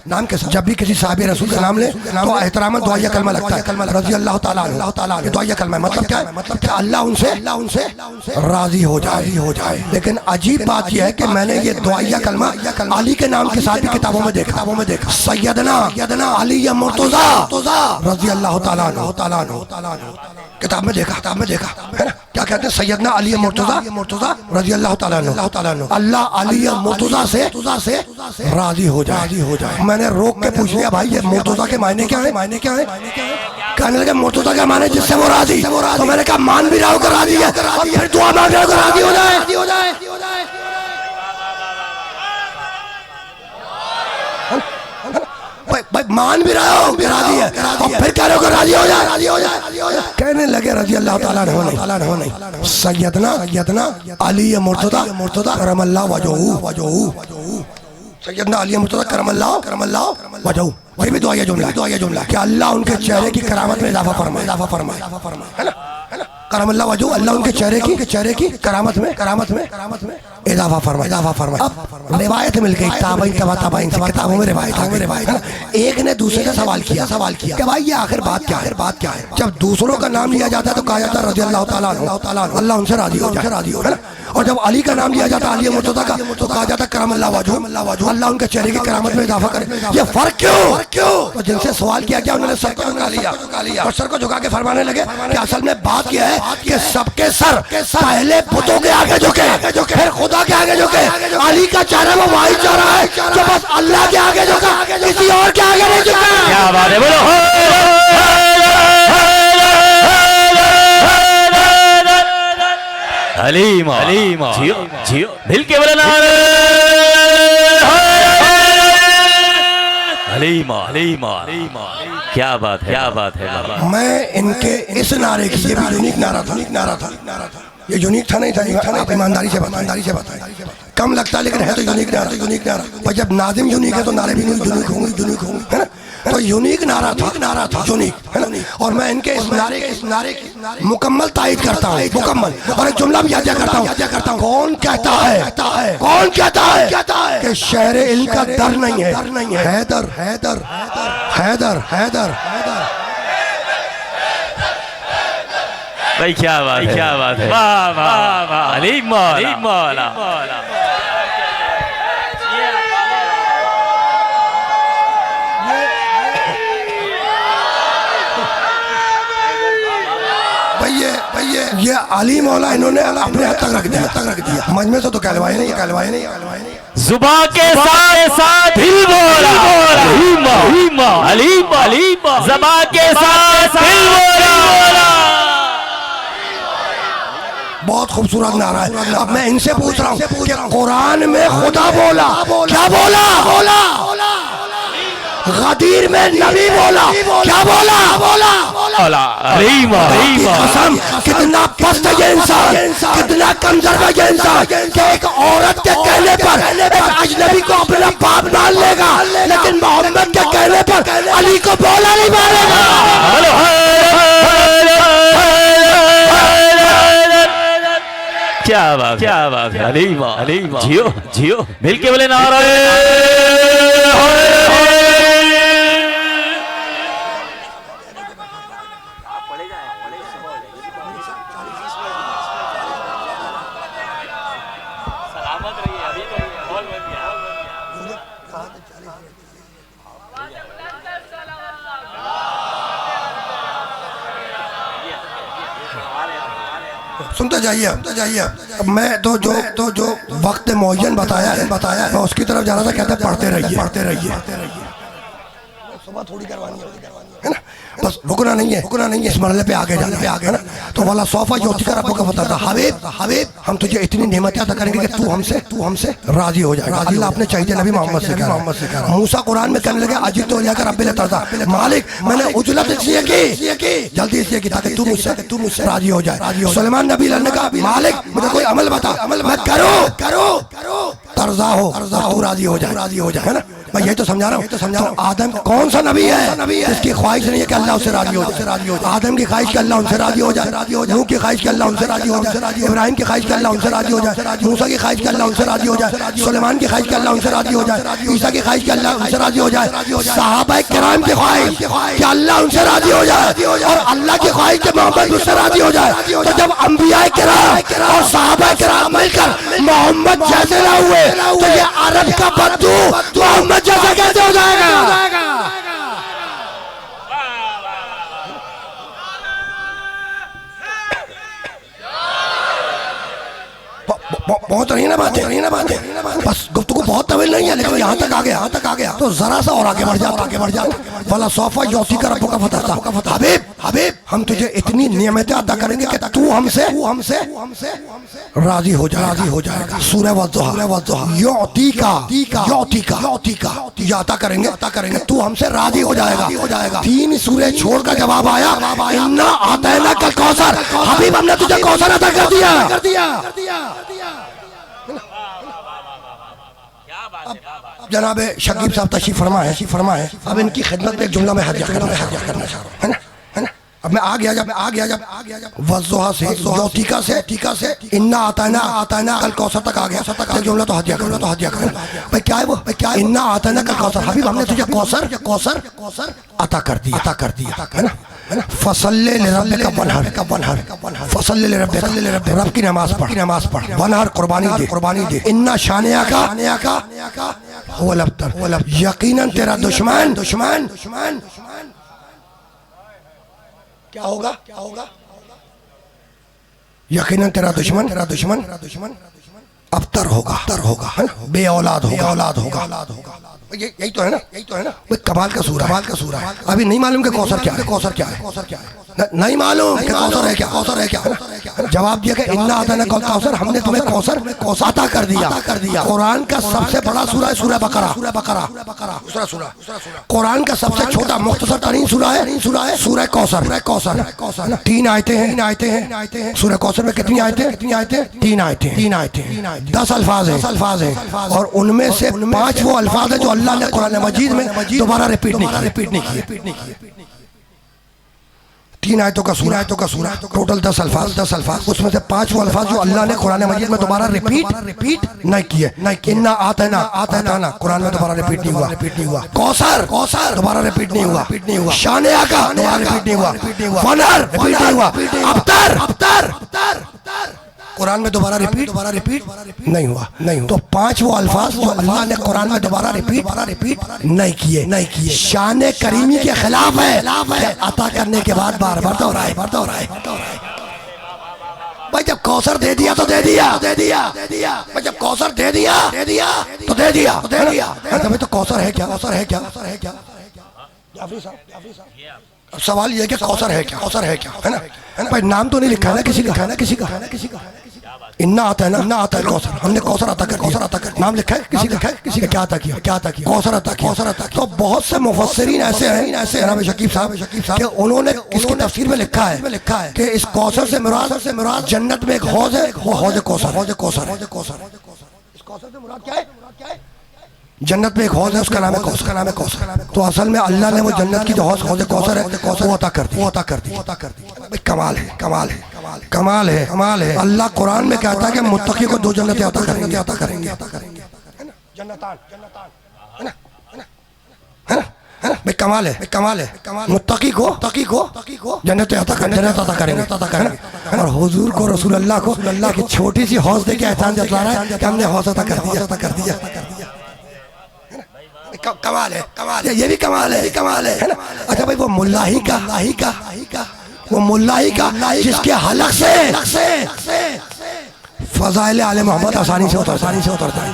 जब भी किसी साहब रसूल का नाम ले तो एहतरामन दुआया कलमा लगता है, रज़ी अल्लाह ताला अन्हु। दुआया कलमा मतलब क्या है? मतलब कि अल्लाह उनसे राजी हो जाए। लेकिन अजीब बात यह है कि मैंने ये दुआया कलमा अली के नाम के साथ भी किताबों में देखा, सैयदना अली मुर्तज़ा रज़ी अल्लाह ताला अन्हु किताब में देखा है ना। क्या कहते हैं? सैयदना अली मुर्तज़ा रज़ी अल्लाह ताला अन्हु, अल्लाह अली मुर्तज़ा से राजी हो जाए। मैंने रोक के पूछ लिया भाई ये मुर्तज़ा के मायने क्या है? कहने लगे मुर्तज़ा के माने जिससे वो राजी। तो मैंने कहा मान भी रहा हो राजी है, और फिर दुआ मांग रहा हो राजी हो जाए। भाई मान भी रहे हो राजी है, और फिर कह रहे हो राजी हो जाए। कहने लगे रज़ी अल्लाह ताला अन्हु नहीं, सैयदना अली मुर्तज़ा करमल्लाहु वजहू, सैयदना अली मुर्तज़ा करमल्लाहु वजहू। वही भी दुआया जुमला कि अल्लाह उनके चेहरे की करामत में इजाफा फरमाए, है ना। करमल्लाहु वजहू, अल्लाह उनके चेहरे की करामत में इजाफा फरमाए। अब रिवायत मिल गई ताबईन से, किताबों में रिवायत है। एक ने दूसरे से सवाल किया कि भाई ये आखिर बात क्या है? जब दूसरों का नाम लिया जाता है तो कहा जाता है रज़ी अल्लाह ताला अन्हु, अल्लाह उनसे राजी हो जाए, और जब अली का नाम लिया जाता है अली मुर्तज़ा का तो कहा जाता है करमल्लाहु वजहू, अल्लाह उनके चेहरे की करामत में इजाफा करे। ये फर्क क्यों? तो जिनसे सवाल किया गया उन्होंने सर को झुका लिया और सर को झुका के फरमाने लगे कि असल में बात यह है कि सबके सर पहले बुतों के आगे झुके, फिर खुदा के आगे झुके। अली का चेहरा वो वही चेहरा है जो बस अल्लाह के आगे झुका, किसी और के आगे नहीं झुका।
क्या बात है, बोलो हलीमा जियो मिल के बोले नारे हलीमा। क्या बात है।
मैं इनके इस नारे की, ये भी यूनिक नारा था, ये यूनिक था नहीं था, आप ईमानदारी से बताएं। कम लगता है लेकिन है तो यूनिक नारा, यूनिक नारा। और जब नाजिम यूनिक है तो नारे भी यूनिक होंगे, यूनिक होंगे, है ना। तो यूनिक नारा था, यूनिक, है ना। और मैं इनके इस नारे की मुकम्मल तायद करता हूँ, मुकम्मल। और एक जुमला भी याद करता हूँ। कौन कहता है कि शहर इल्म का दर नहीं है? हैदर, हैदर, हैदर, हैदर, हैदर।
भाई क्या बात है, क्या बात है, वाह वाह वाह, अली मौला, मौला।
ये अली मौला इन्होंने अपने हद तक रख दिया, मजमे से तो कहलवाए नहीं।
जुबान के साथ दिल बोला, अली जुबान के साथ दिल बोला।
बहुत खूबसूरत नारा है। अब मैं इनसे पूछ रहा हूँ कि कुरान में खुदा बोला, क्या बोला? गदीर में नबी बोला, क्या बोला? कसम, कितना पस्त है ये इंसान, कितना कमजोर है ये इंसान कि एक औरत के कहने पर एक अजनबी को अपना बाप मान लेगा, लेकिन मोहम्मद के कहने पर अली को बोला नहीं मारेगा।
क्या बात, क्या बात है, अली जियो जियो, मिलके बोले नारा।
सुनते जाइए। मैं तो जो वक्त मुअय्यन बताया है मैं उसकी तरफ जाना था। कहते पढ़ते रहिए। सुबह थोड़ी करवानी है ना, बस रुकना नहीं है, इस मरहले पे आगे जाना है ना। तो वाला सोफा जो का रब्बों का बता था, हबीब हम तुझे इतनी नेमतें अता करेंगे कि तू हमसे राजी हो जाएगा। अल्लाह आपने चाहिए नबी मोहम्मद से कहा। मूसा कुरान में कहने लगे अजीब तो जाकर रब्बिल तरदा, मालिक मैंने उजलत इसलिए की, जल्दी इसलिए की ताकि तू मुझसे राजी हो जाए। सुलेमान नबी ने कहा मालिक मुझे कोई अमल बता, मैं करो तरजा हो, तू राजी हो जाए, है ना। मैं यही तो समझा रहा हूँ। तो आदम कौन सा नबी है जिसकी ख्वाहिश नहीं है कि अल्लाह उससे राजी हो जाए? आदम की ख्वाहिश कि अल्लाह उनसे राजी हो जाए, नूह की ख्वाहिश कि अल्लाह उनसे राजी हो जाए, इब्राहिम की ख्वाहिश कि अल्लाह उनसे राजी हो जाए, मूसा की ख्वाहिश कि अल्लाह उनसे राजी हो जाए, सुलेमान की ख्वाहिश कि अल्लाह उनसे राजी हो जाए, ईसा की ख्वाहिश कि अल्लाह उनसे राजी हो जाए, सहाबा किराम की ख्वाहिश कि अल्लाह उनसे राजी हो जाए, और अल्लाह की ख्वाहिश कि मोहम्मद उससे राजी हो जाए। तो जब अंबिया किराम और सहाबा किराम मिलकर मोहम्मद जैसे ना हुए तो ये अरब का बद्दू मोहम्मद जैसा कैसे हो जाएगा? बहुत रही ना बातें, बस गुफ्तगू बहुत तवील नहीं है, लेकिन यहाँ तक आ गया तो जरा सा और आगे बढ़ जाता। वाला सोफा योसी का रब्बों का फतह था। हबीब हम तुझे इतनी नियमतें अदा करेंगे कि तू हमसे राजी हो जाएगा। सूरह वज़्ज़ुहा योती का अता करेंगे तू हमसे राजी हो जाएगा। 3 सूरह छोड़ का जवाब आया, इन्ना आतैना कल कौसर। हबीब हमने तुझे कौसर अता कर दिया। अब जनाब शकीब साहब तशरीफ फरमा है। अब इनकी खिदमत में एक जुमला में हदिया करना चाह रहा हूँ, है ना। अब मैं आ गया जब वज़्ज़ुहा से टीका से इन्ना आताना कल कौसर तक आ गया। एक जुमला तो हदिया कर भाई। क्या है वो? इन्ना आताना कल कौसर। हबीब हमने तुझे कौसर अता कर दिया, है ना। फसल्ले लिरब्बिका वनहर, रब की नमाज पढ़, वनहर कुर्बानी दे, इन्ना शानियाका हुवल अब्तर, यकीनन तेरा दुश्मन क्या होगा? यकीनन तेरा दुश्मन अब्तर होगा, है ना, बे औलाद होगा। यही तो है ना। कमाल का सूरा है। अभी नहीं मालूम कि कौसर क्या है। नहीं मालूम कि कौसर है क्या, जवाब दिया कि इन्ना आताना कल कौसर, हमने तुम्हें कौसर अता कर दिया। कुरान का सबसे बड़ा सूरा है सूरह बकरा। कुरान का सबसे छोटा मुख्तसर तरीन सूरा है सूरह कौसर। 3 आयतें हैं। सूरह कौसर में कितनी आयतें? 3 आयतें। 10 अल्फाज हैं और उनमें से 5 वो अल्फाज है जो अल्लाह ने कुरान मजीद में दोबारा रिपीट नहीं किए। 3 आयतों का सूरा टोटल 10 अल्फाज, उसमें से 5 वो अल्फाज जो अल्लाह ने कुरान मजीद में दोबारा रिपीट नहीं किए। इन्ना आताना कुरान में दोबारा रिपीट नहीं हुआ। कौसर दोबारा रिपीट नहीं हुआ। शान आका दोबारा रिपीट नहीं हुआ। फनर रिपीट नहीं हुआ। अब्तर कुरान में दोबारा रिपीट नहीं हुआ। तो 5 वो अल्फाज जो अल्लाह ने कुरान में दोबारा रिपीट नहीं किए। शान करीमी के खिलाफ है अता करने के बाद बार बार दोहराए। भाई जब कौसर दे दिया तो दे दिया। भाई जब कौसर दे दिया तो दे दिया। भाई तो कौसर है क्या? अब सवाल ये है कि कौसर है क्या, है ना? भाई नाम तो नहीं लिखा है ना किसी का। इन्ना आता है कौसर, हमने कौसर अता कर नाम लिखा है किसी का क्या अता किया? कौसर अता किया। तो बहुत से मुफस्सिरीन ऐसे हैं जनाब शकीब साहब कि उन्होंने इसकी तफसीर में लिखा है कि इस कौसर से मुराद जन्नत में एक हौज है, वो हौज कौसर। इस कौसर से मुराद क्या है? जन्नत में एक हौज है, उसका नाम है कौसर। तो असल में अल्लाह ने वो जन्नत की जो हौज कौसर है वो अता कर दी। भाई कमाल है। अल्लाह कुरान में कहता है कि मुत्तकी को 2 जन्नतें अता करेंगे। जन्नतान, है ना? भाई कमाल है। मुत्तकी को जन्नतें अता करेंगे। और हुजूर को रसूल अल्लाह को की छोटी सी हौज दे के एहसान जता रहा है कि हमने हौज अता कर दिया। कमाल है। ये भी कमाल है ना? अच्छा भाई वो मुल्लाही का जिसके हलक से फजाइल आले मोहम्मद आसानी से उतरता है।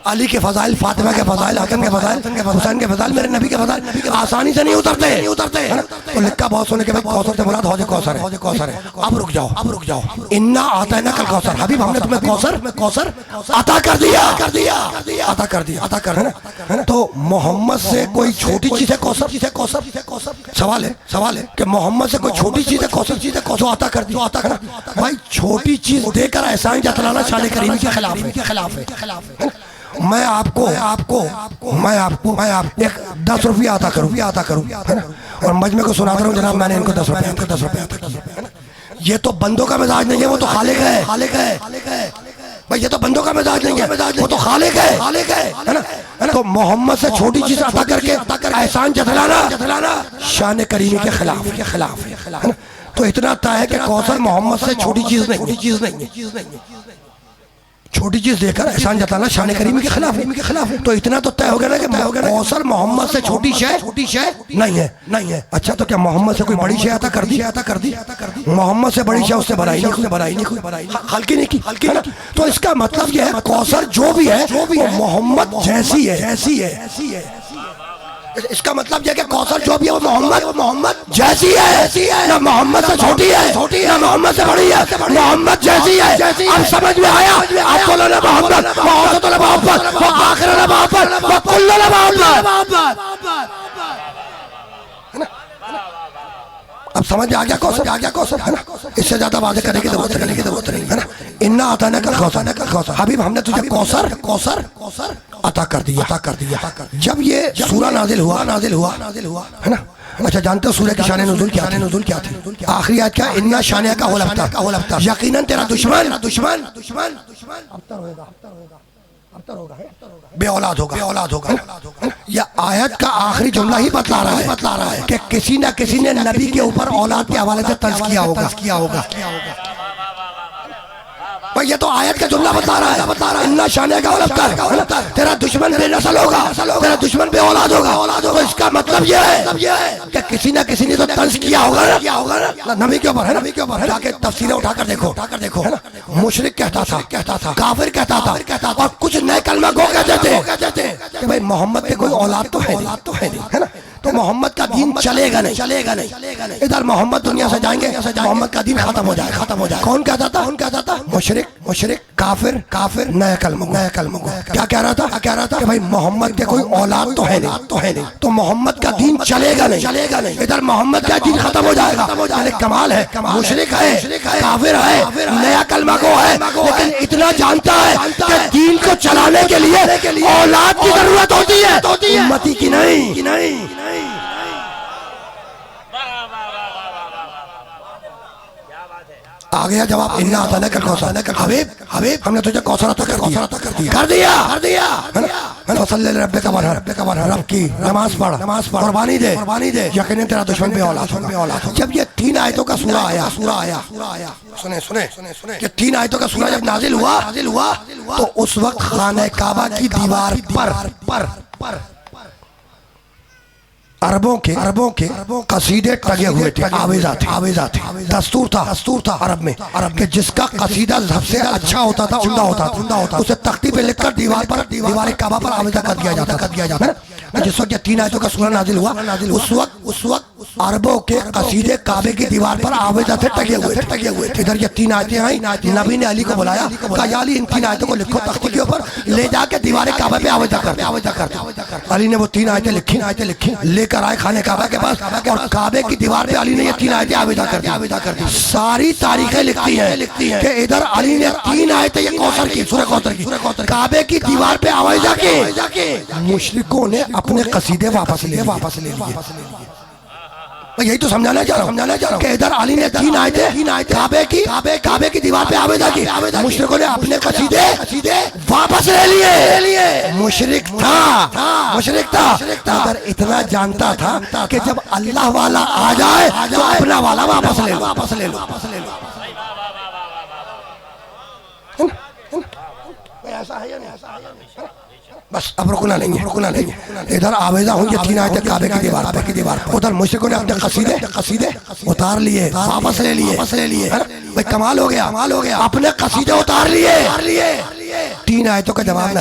अली के फजाइल, फातिमा के फजाइल, हसन के फजाइल, हुसैन के फजाइल, मेरे नबी के फजाइल आसानी से नहीं उतरते है ना? तो लिखा बहुत सुने के भाई कौसर से मुराद हौज कौसर है। अब रुक जाओ। इन्ना आता है ना कल कौसर, हबीब हमने तुम्हें कौसर अता कर दिया, है ना? तो मोहम्मद से कोई छोटी चीज है कौसर? सवाल है कि मोहम्मद से कोई छोटी चीज है कौसर जो अता कर दिया? भाई छोटी चीज देकर एहसान जतलाना शान करीम के खिलाफ है। मैं आपको एक 10 रुपया अता करूँ, है ना? और मजमे को सुनाता हूँ जनाब मैंने इनको 10 रुपया अता कर। ये तो बंदों का मिजाज नहीं है, वो तो खालिक है। भाई ये तो बंदों का मिजाज नहीं है, वो तो खालिक है ना? तो मोहम्मद से छोटी चीज अता करके एहसान जतलाना शान करीमी के खिलाफ है। तो इतना तय है कि कौसर मोहम्मद से छोटी चीज नहीं। छोटी चीज देकर एहसान जताना शान करीमी के खिलाफ है। तो इतना तो तय हो गया ना कि कौसर मोहम्मद से छोटी शय नहीं है। अच्छा तो क्या मोहम्मद से कोई बड़ी शय अता कर दी? मोहम्मद से बड़ी शय उससे बढ़ाई नहीं, हल्की नहीं की। तो इसका मतलब यह है कौसर जो भी है वो मोहम्मद जैसी है। इसका मतलब यह कि कौसर जो भी है वो मोहम्मद जैसी है, ना मोहम्मद से छोटी है ना मोहम्मद से बड़ी है, मोहम्मद जैसी है। अब समझ में आया? अब समझ में आ गया कौसर, है ना? इससे ज्यादा वाज़ेह करने की जरूरत नहीं, है ना? इन्ना आताना कल कौसर, हबीब हमने तुझे कौसर अता कर दिया। जब ये सूरा नाजिल हुआ, है ना? अच्छा जानते हो सूरह की शान नुज़ूल क्या थी? आखिरी आयत क्या? इन्ना शानिया का होलफ्ता, यकीनन तेरा दुश्मन बे औलाद होगा। यह आयत का आखिरी जुमला ही बतला रहा है कि किसी न किसी ने नबी के ऊपर औलाद के हवाले से तर्ज किया होगा। भाई ये तो आयत का जुमला बता रहा है। इन्ना शानिया का होलफ्ता, तेरा दुश्मन बेनस्ल होगा, तेरा दुश्मन बे औलाद होगा। तो इसका मतलब यह है कि किसी न किसी ने तो तर्ज किया होगा ना नबी के ऊपर, है ना? जाके तफसीरें उठाकर देखो, है ना? मुशरिक कहता था, काफिर कहता था, और कुछ नए कलमा गो कहते थे कि भाई मोहम्मद के कोई औलाद तो है नहीं, है ना? तो मोहम्मद का दीन चलेगा नहीं। इधर मोहम्मद दुनिया से जाएंगे, मोहम्मद का दीन खत्म हो जाए। कौन कहता था? मुशरिक, काफिर, नया कलम। क्या कह रहा था कि भाई मोहम्मद के कोई औलाद तो है नहीं, तो मोहम्मद का दीन चलेगा नहीं। इधर मोहम्मद का दीन खत्म हो जाएगा। अरे कमाल है, मुशरिक है, काफिर है, नया कलमा को है, लेकिन इतना जानता है कि दीन को चलाने के लिए औलाद की जरूरत होती है, उम्मती की नहीं। आ गया जवाब। इन्ना आता ना कर हबीब हमने तुझे कौसर कर दिया रब्बे का रब की नमाज पढ़, कुर्बानी दे, यकीनन तेरा दुश्मन पे औलाद। जब ये 3 आयतों का सूरा आया, सुने ये 3 आयतों का सूरा जब नाजिल हुआ तो उस वक्त खाने काबा की दीवार पर अरबों के कसीदे टंगे हुए थे, आवेजा थे। दस्तूर था अरब में कि जिसका कसीदा सबसे अच्छा होता था, उम्दा होता, उसे तख्ती पे लिखकर दीवार काबा पर आवेजा कर दिया जाता। जिस वक्त 3 आयतों का सूरा नाजिल हुआ, उस वक्त अरबों के कसीदे काबे की दीवार पर आवेजा थे टंगे हुए थे। इधर ये 3 आयतें आई, नबी ने अली को बुलाया, कहा या अली इन 3 आयतों को लिखो तख्ती के ऊपर, ले जाके दीवार काबा पे आवेजा कर। अली ने वो 3 आयतें लिखी, लेकर आए खाने काबा के पास, और काबे की दीवार पे अली ने ये 3 आयतें आवेजा कर दी। सारी तारीखें लिखती हैं कि इधर अली ने 3 आयतें ये कौसर की, सूरह कौसर की, काबे की दीवार पे आवेजा के मुशरिकों ने अपने कसीदे वापस ले लिए। मैं यही तो समझाना चाह रहा हूँ कि इधर अली ने 3 आयतें काबे की दीवार पे आवेदा की, मुशरिकों ने अपने कसीदे वापस ले लिए। मुशरिक था मगर इतना जानता था कि जब अल्लाह वाला आ जाए तो अपना वाला वापस ले लो। ऐसा है या नहीं? बस अब रुकना नहीं। इधर आवेदा हुई 3 आयतें काबे की दीवार पर, उधर मुशरिकों ने अपने कसीदे उतार लिए, वापस ले लिए। भाई कमाल हो गया, अपने कसीदे उतार लिए, 3 आयतों का जवाब न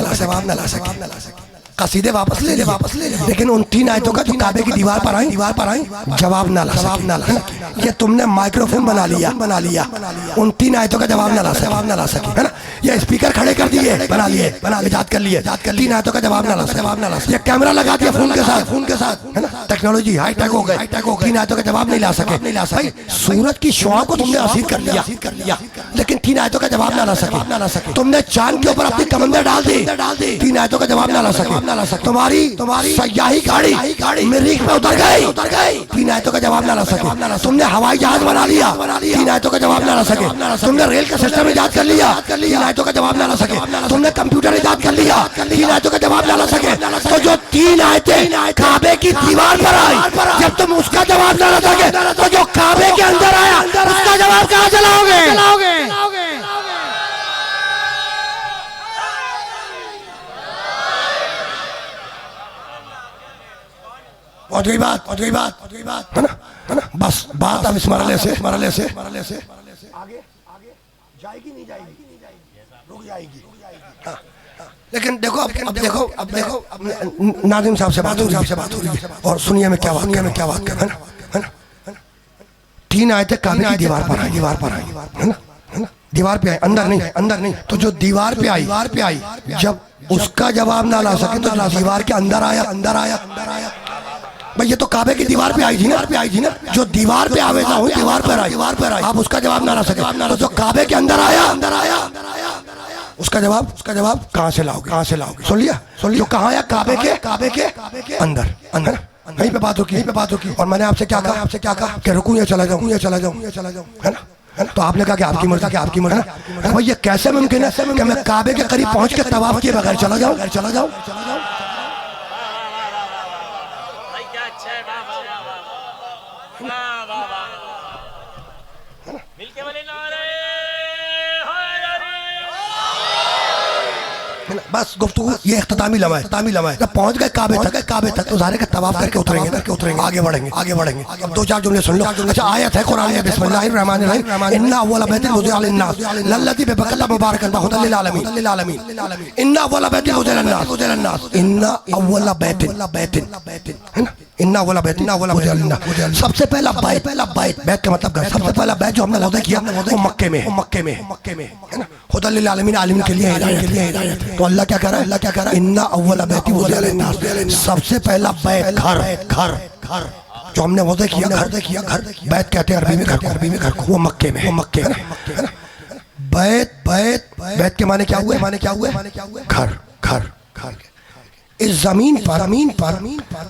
ला सके। कसीदे वापस ले ले, लेकिन उन 3 आयतों का जो काबे की दीवार पर आई जवाब ना ला। ये तुमने माइक्रोफोन बना लिया, उन 3 आयतों का जवाब ना ला सके, है ना? ये स्पीकर खड़े कर दिए, बना लिए, इजाद कर लिए, 3 आयतों का जवाब ना ला सके। ये कैमरा लगा दिया फोन के साथ, है ना? टेक्नोलॉजी हाईटेक हो गई, 3 आयतों का जवाब नहीं ला सके। भाई सूरज की शुआ को तुमने असीर कर लिया, लेकिन 3 आयतों का जवाब ना ला सके। तुमने चांद के ऊपर अपनी कमंदर डाल दी, 3 आयतों का जवाब ना ला सके। तुम्हारी सयाही गाड़ी मरीख पे उतर गई, 3 आयतों का जवाब ना ला सके। तुमने हवाई जहाज बना लिया, 3 आयतों का जवाब ना ला सके। तुमने रेल का सिस्टम इजाद कर लिया, 3 आयतों का जवाब ना ला सके। तुमने कंप्यूटर इजाद कर लिया, 3 आयतों का जवाब ना ला सके। तो जो 3 आयतें काबे की दीवार पर आई, जब तुम उसका जवाब ना ला सके तो जो काबे के अंदर आया उसका जवाब कहाँ से लाओगे? पहुंच गई बात, है ना? बस बात अब इस मरले से आगे जाएगी, नहीं जाएगी, रुक जाएगी। लेकिन देखो अब देखो नाज़िम साहब से बात हो रही है, और सुनिए मैं क्या बात कर, है ना? 3 आयतें काबे की दीवार पर आई, है ना? दीवार पे आई, अंदर नहीं। तो जो दीवार पे आई जब उसका जवाब ना ला सके तो दीवार के अंदर आया। भाई ये तो काबे की दीवार पे आई थी ना, जो दीवार पे आवेदा हुई, दीवार पर आई, आप उसका जवाब ना ला सके। तो जो काबे के अंदर आया उसका जवाब कहाँ से लाओगे? सुन लिया, जो कहाँ आया? काबे के अंदर। यहीं पे बात होगी। और मैंने आपसे क्या कहा कि रुकूं या चला जाऊं, है ना? तो आपने कहा कि आपकी मर्जी, है ना? भाई ये कैसे मुमकिन है कि मैं काबे के करीब पहुंच के तवाफ किए बगैर चला जाऊं? बस गुफ्तगू ये इख्तितामी लम्हा है। जब पहुंच गए काबे तक तो ज़ाहिर है तवाफ करके उतरेंगे, आगे बढ़ेंगे। अब 2-4 जुमले सुन लो। अच्छा आयत है कुरान में, बिस्मिल्लाहिर्रहमानिर्रहीम, इन्ना अव्वला बैतिन वुज़िअ लिन्नास लल्लज़ी बिबकल्ला मुबारकन व हुदल लिल आलमीन। इन्ना अव्वला बैतिन वुज़िअ लिन्नास, इन्ना अव्वला बैतिन, है ना? इन्ना वाला बैत सबसे पहला बैत का मतलब घर। सबसे पहला बैत जो हमने वादा किया वो मक्के में है ना। खुदा लिल आलमीन आलमीन के लिए हिदायत। तो अल्लाह क्या कह रहा है? अल्लाह क्या कह रहा है? इन्ना अव्वला बैती वुज़िअ लिन्नास। सबसे पहला बैत घर जो हमने वादा किया घर बैत कहते हैं अरबी में घर को, वो मक्के में है ना। बैत के माने क्या हुए? घर। इस जमीन पर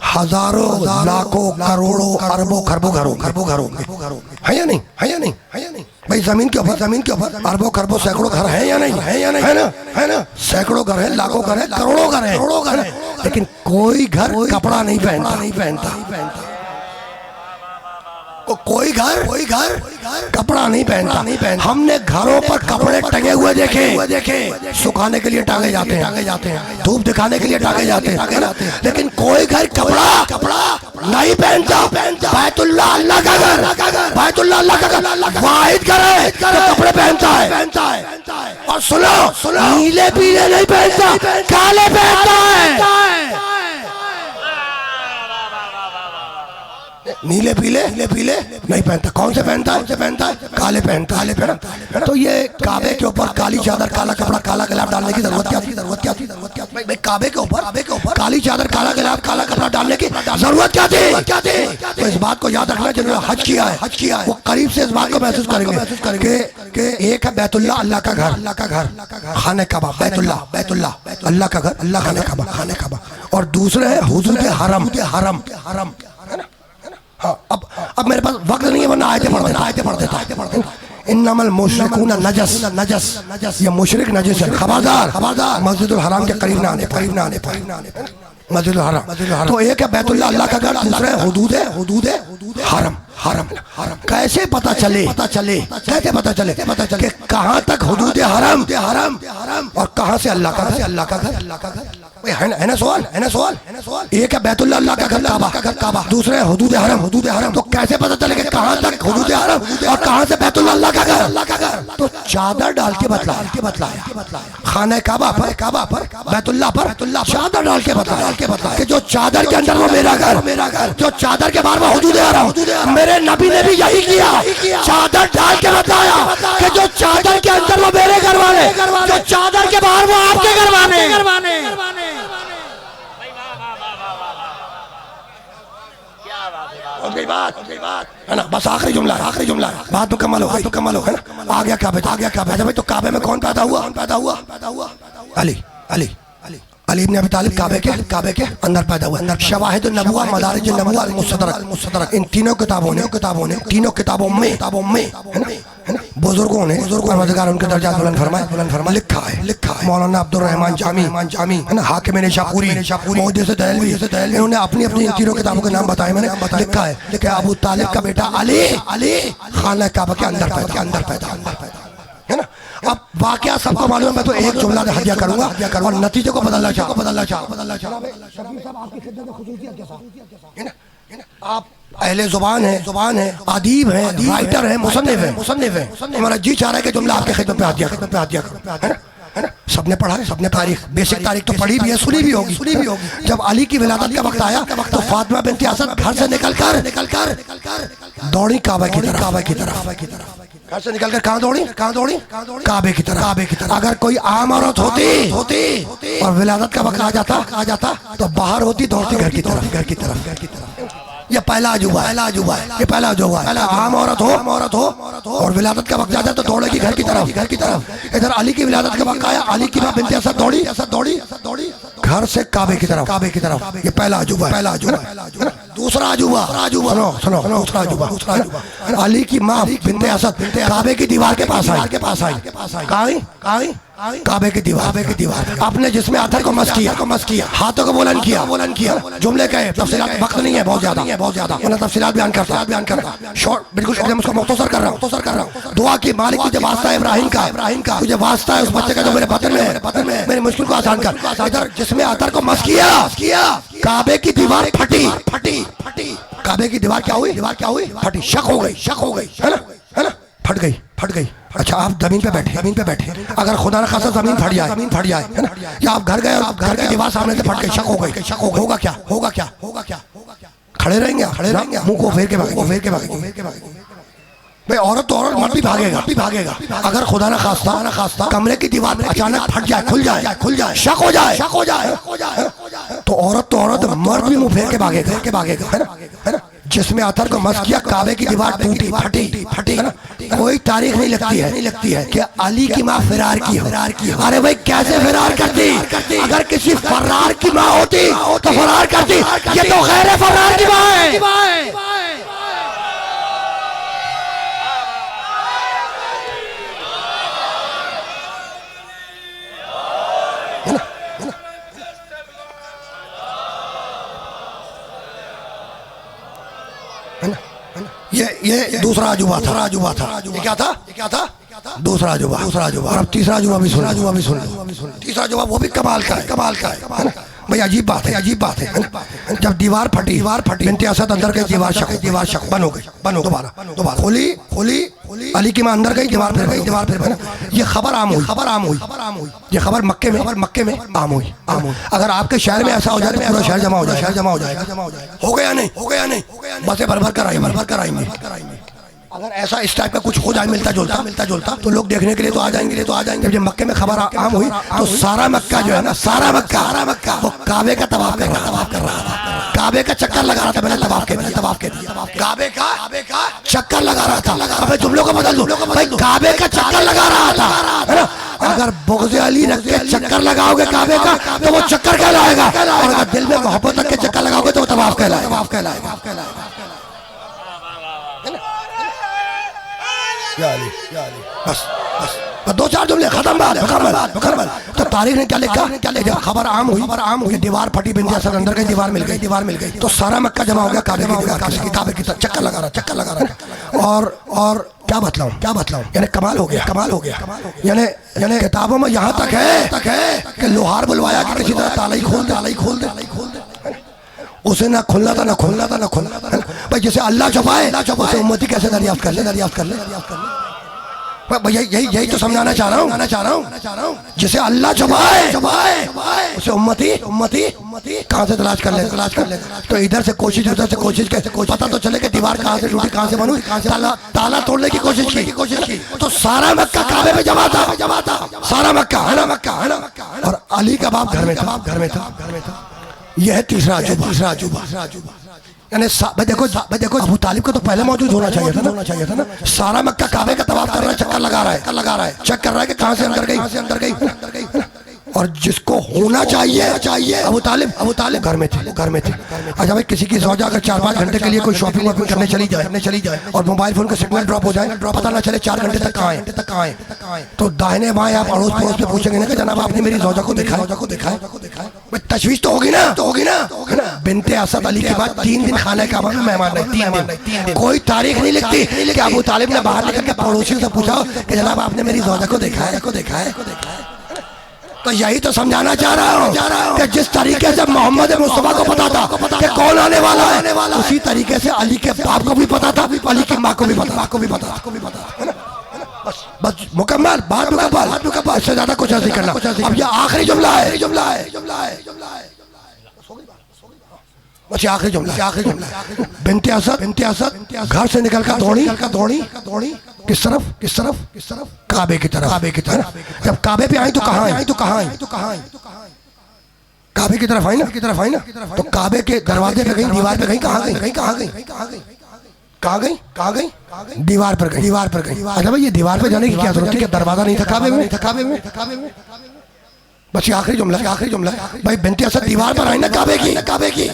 हजारों लाखों करोड़ों अरबों खरबों घरों है या नहीं भाई? जमीन के ऊपर अरबों खरबों सैकड़ों घर हैं या नहीं? है ना। सैकड़ों घर हैं, लाखों घर हैं, करोड़ों घर हैं, लेकिन कोई घर कपड़ा नहीं पहनता। कोई घर कपड़ा नहीं पहनता। हमने घरों पर कपड़े टंगे हुए देखे, सुखाने के लिए टांगे जाते हैं, धूप दिखाने के लिए टांगे जाते हैं, लेकिन कोई घर कपड़ा नहीं पहनता। बैतुल्लाह अल्लाह का घर, वाहिद घर है जो कपड़े पहनता है। और सुनो, नीले पीले नहीं पहनता, काले पहनता है। नीले पीले नहीं पहनता। कौन से पहनता है? काले पहनता है। तो ये काबे के ऊपर काली चादर, काला कपड़ा, काला गिलाफ डालने की जरूरत क्या थी? भाई काबे के ऊपर काली चादर, काला गिलाफ, काला कपड़ा डालने की जरूरत क्या थी? तो इस बात को याद रखना, जिन्होंने हज किया है वो करीब से इस बात को महसूस करेंगे कि एक है बैतुल्लाह अल्लाह का घर, खाने काबा, बैतुल्लाह अल्लाह का घर, अल्लाह खाने काबा, और दूसरे है हुजूर के हरम। हाँ, अब मेरे पास वक्त नहीं है, वरना आयते पढ़ देता। इन्नमल मुशरिकून नजस, ये मुशरिक नजस है, खबरदार मस्जिदुल हराम के करीब ना आने पर। मस्जिदुल हराम तो एक है बैतुल्लाह अल्लाह का घर, दूसरा है हुदूद हरम। कैसे पता चले कि कहाँ तक हुदूद हरम और कहाँ से अल्लाह का घर? है ना सवाल। एक है बैतुल्लाह अल्लाह का घर काबा, दूसरा है हुदूद हरम। तो कैसे पता चले कि कहाँ तक हुदूद हरम और कहाँ से बैतुल्लाह अल्लाह का घर? तो चादर डाल के बतलाया। खाने काबा पर बैतुल्लाह पर चादर डाल के बतलाया कि जो चादर के अंदर वो मेरा घर, जो चादर के बाहर वो हुदूद हरम। मेरे नबी ने भी यही किया, चादर डाल के बताया कि जो चादर के अंदर वो मेरे घर वाले, जो चादर के बाहर वो आपके घर वाले। बात है ना। बस आखिरी जुमला बात मुकम्मल हो है ना। आ गया काबे। अच्छा भाई, तो काबे में कौन पैदा हुआ? अली इब्न अबी तालिब काबे के अंदर पैदा हुआ। शवाहिद नबुव्वह, मदारिज नबुव्वह, मुस्तदरक, इन तीनों किताबों में है ना बुजुर्गों ने परवरदिगार उनके दर्जात बुलंद फरमाए लिखा है। मौलाना अब्दुल रहमान जामी है ना, हाकिम निशापुरी, मुहद्दिस दहलवी, इन्होंने अपनी इन तीनों किताबों के नाम बताए। मैंने लिखा है कि अबू तालिब का बेटा अली खाना काबा के अंदर पैदा है ना। अब वाकया सबको मालूम है, मैं तो एक जुमला हदिया करूंगा और नतीजे को बदलना चाहूँ। आप अहले जुबान है, अदीब है, राइटर है, मुसन्निफ है। हमारा जी चाह रहा है कि जुमला आपके खिदमत पे हदिया करूं, है ना। सबने पढ़ा है, सबने तारीख, बेसिक तारीख तो पढ़ी भी है, सुनी भी होगी। जब अली की विलादत का वक्त आया तो फातिमा बिन्त असद घर से निकल कर दौड़ी काबा की तरफ। घर से निकलकर कहाँ दौड़ी? काबे की तरफ। अगर कोई आम औरत होती और विलादत का वक्त आ जाता तो बाहर होती, दौड़ती घर की तरफ। ये पहला अजूबा है। आम औरत हो और विलादत का वक्त आ जाए तो दौड़ेगी घर की तरफ। इधर अली की विलादत का वक्त आया, अली की मां बिन्त असद दौड़ी घर से काबे की तरफ। ये पहला अजूबा है। दूसरा अजूबा सुनो। दूसरा अजूबा, अली की मां बिन्त असद काबे की दीवार के पास आई। काबे की दीवार आपने जिसमें अतर को मस किया, हाथों को बुलंद किया। जुमले कहे, तफसीलात वक्त नहीं है बहुत ज्यादा, वरना तफसीलात बयान करता। शॉर्ट बिल्कुल एकदम उसको मुख्तसर कर रहा हूँ। दुआ की मालिक तुझे वास्ता है इब्राहिम का, तुझे वास्ता है उस बच्चे का जो मेरे बदन में है, मेरी मुश्किल को आसान कर। इधर जिसमें अतर को मस किया, काबे की दीवार फटी। काबे की दीवार क्या हुई? फटी। शक हो गई है ना, फट गई। अच्छा, आप जमीन पे बैठे, अगर खुदा न खासा जमीन फट जाए है ना, या आप घर गए और घर की दीवार सामने से फट गई, शक हो गई, होगा क्या? खड़े रहेंगे, मुंह को फेर के भागेंगे। भाई औरत तो औरत, मर्द भी भागेगा। अगर खुदा ना खास्ता कमरे की दीवार अचानक फट जाए, खुल जाए, शक हो जाए, तो औरत मर्द भी मुंह फेर के भागेगा, है ना। जिसमें अतर को मस किया, काबे की दीवार टूटी, फटी, है ना। कोई तारीख नहीं लगती है कि अली की माँ फिरार की हो। अरे भाई कैसे फिरार करती? अगर किसी फरार की माँ होती तो फरार करती, ये तो गैर फरार की माँ है। ये दूसरा अजूबा था। ये क्या था? दूसरा अजूबा। और अब तीसरा अजूबा भी सुन। तीसरा अजूबा वो भी कमाल का है। भाई अजीब बात है। जब दीवार फटी, बिन्ते असद अंदर गई, दीवार शक बन हो गई, दोबारा खोली, अली की मां अंदर गई, दीवार फिर बना। ये खबर आम हुई। ये खबर मक्के में आम हुई। अगर आपके शहर में ऐसा हो जाए तो पूरा शहर जमा हो जाएगा। हो गया नहीं, बसें भर कर आएंगे। अगर ऐसा इस टाइप का कुछ हो जाए मिलता जुलता तो लोग देखने के लिए तो आ जाएंगे। जब ये मक्के में खबर आम हुई तो सारा मक्का जो है ना, सारा मक्का वो काबे का तवाफ कर रहा था। काबे का चक्कर लगा रहा था। मैंने तवाफ के दिया। काबे का चक्कर लगा रहा था। अब जुमलों को बदल दो भाई, काबे का चक्कर लगा रहा था, है ना। अगर बुग़्ज़ अली रख के चक्कर लगाओगे काबे का तो वो चक्कर कहलाएगा, और अगर दिल में मोहब्बत रख के चक्कर लगाओगे तो वो तवाफ कहलाएगा। बस 2-4 जुमले खत्म, बात मुकम्मल। तो तारीख ने क्या लिखा? जब खबर आम हुई, दीवार फटी, बिन्ते असद अंदर गई, दीवार मिल गई, तो सारा मक्का जमा हो गया काबे की चक्कर लगा रहा। और क्या बतलाऊं, यानी कमाल हो गया। यानी किताबों में यहाँ तक है कि लोहार बुलवाया कि किसी तरह ताला ही खोल दे। उसे ना खुलना था। भाई जैसे अल्लाह छुपाए, उसे उम्मती कैसे दरियाफ्त कर ले। भैया यही तो समझाना चाह रहा हूँ। जिसे अल्लाह छुपाए उसे उम्मती कहाँ से तलाश कर ले। तो इधर से कोशिश, उधर से कोशिश, कैसे पता तो चले कि दीवार कहाँ से टूटी, कहाँ से बनी, ताला तोड़ने की कोशिश की। तो सारा मक्का काबे में जमा था। सारा मक्का, है ना। और अली का बाप घर में था। यह है तीसरा अजूबा। यानी देखो अबू तालिब को तो पहले मौजूद होना चाहिए था ना। सारा मक्का काबे का तवाफ कर रहा है, चक्कर लगा रहा है, चेक कर रहा है कि कहाँ से अंदर गई। और जिसको होना चाहिए अबू तालिब घर में थे। अच्छा भाई, किसी की ज़ौजा अगर 4-5 घंटे के लिए कोई शॉपिंग करने चली जाए और मोबाइल फोन का सिग्नल ड्रॉप हो जाए, पता ना चले 4 घंटे तक कहाँ है, तो दाहिने बाएं आप अड़ोस पड़ोस में पूछेंगे ना कि जनाब आपने मेरी ज़ौजा को देखा है। तशवीश तो होगी ना। बिन्ते असद अली के बाद 3 दिन खाने काबा में मेहमान रहे, 3 दिन। कोई तारीख नहीं लिखती कि अबू तालिब ने बाहर निकल के पड़ोसियों से पूछा कि जनाब आपने मेरी ज़ौजा को देखा है। तो यही तो समझाना चाह रहा हूँ कि जिस तरीके से मोहम्मद मुस्तफा को पता था कि कौन आने वाला है, उसी तरीके से अली के बाप को भी पता था, अली की माँ को भी पता। बस मुकम्मल, बात मुकम्मल। इससे ज्यादा कुछ नहीं करना। अब ये आखिरी जुमला है। बस आखिरी जुमला। बिन्ते असद घर से निकल कर दौड़ी किस तरफ? काबे की तरफ। जब काबे पे आई तो कहाँ आई? काबे की तरफ आई ना। तो काबे के दरवाजे पे गई, दीवार पे गई, कहाँ गई? दीवार पर गई। अच्छा भाई, ये दीवार पे जाने की क्या जरूरत थी? क्या दरवाजा नहीं था काबे में? बस ये आखिरी जुमला है। भाई बिन्ते असद दीवार पर आई ना काबे की,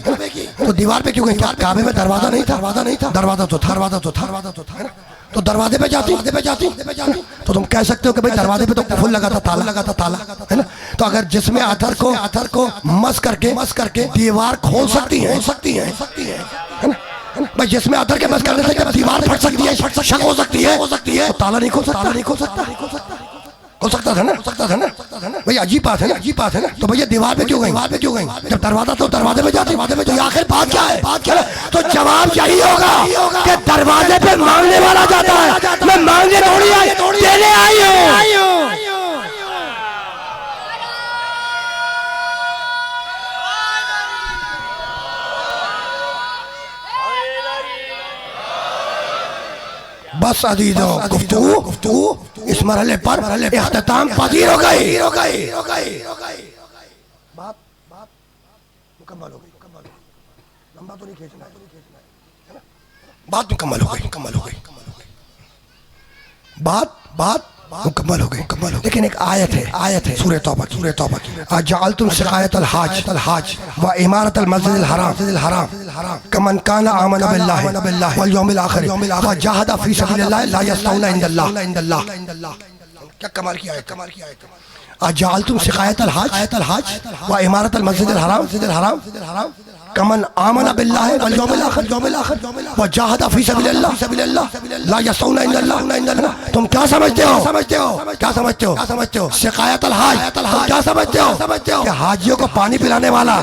तो दीवार पे क्यों गई? काबे में दरवाजा नहीं था। दरवाजा तो था। तो दरवाजे पे जाती तो तुम कह सकते हो कि भाई दरवाजे पे तो कुफल लगा था, ताला, है ना। तो अगर जिसमें अथर को मस करके दीवार खोल सकती है ना। भाई जिसमें अथर के मस करने से जब दीवार फट सकती है, शक हो सकती है, तो ताला नहीं खोल सकता। हो सकता था ना। भाई अजीब बात है ना। तो भैया दीवार पे क्यों गई? जब दरवाजा तो दरवाजे पे जाती, तो आखिर बात क्या है? तो जवाब यही होगा कि दरवाजे पे मांगने वाला जाता है, मैं मांगने थोड़ी आई, देने आई हूँ। बस अजीजों, गुफ्तगू इस मरहले पर इख्तिताम पजीर हो गई। बात मुकम्मल हो गई, लंबा तो नहीं खींचना है, बात मुकम्मल हो गई, बात मुकम्मल हो गई। लेकिन एक आयत है सूरह तौबा की। अजअलतुम सिकायतल हाज व इमारतल मस्जिदिल हराम कमन काना आमना बिल्लाहि वल यौमिल आखिर व जहदा फी सबिलिल्लाह ला यस्तऊना इंदल्लाह। क्या कमाल की आयत। अजअलतुम सिकायतल हाज व इमारतल मस्जिदिल हराम कमन आमना बिल्लाहि वल यौमिल आखिर व जहदा फी सबिलिल्लाह ला यस्तऊना इंदल्लाह। तुम क्या समझते हो? शिकायतल हाज क्या समझते हो? कि हाजियों को पानी पिलाने वाला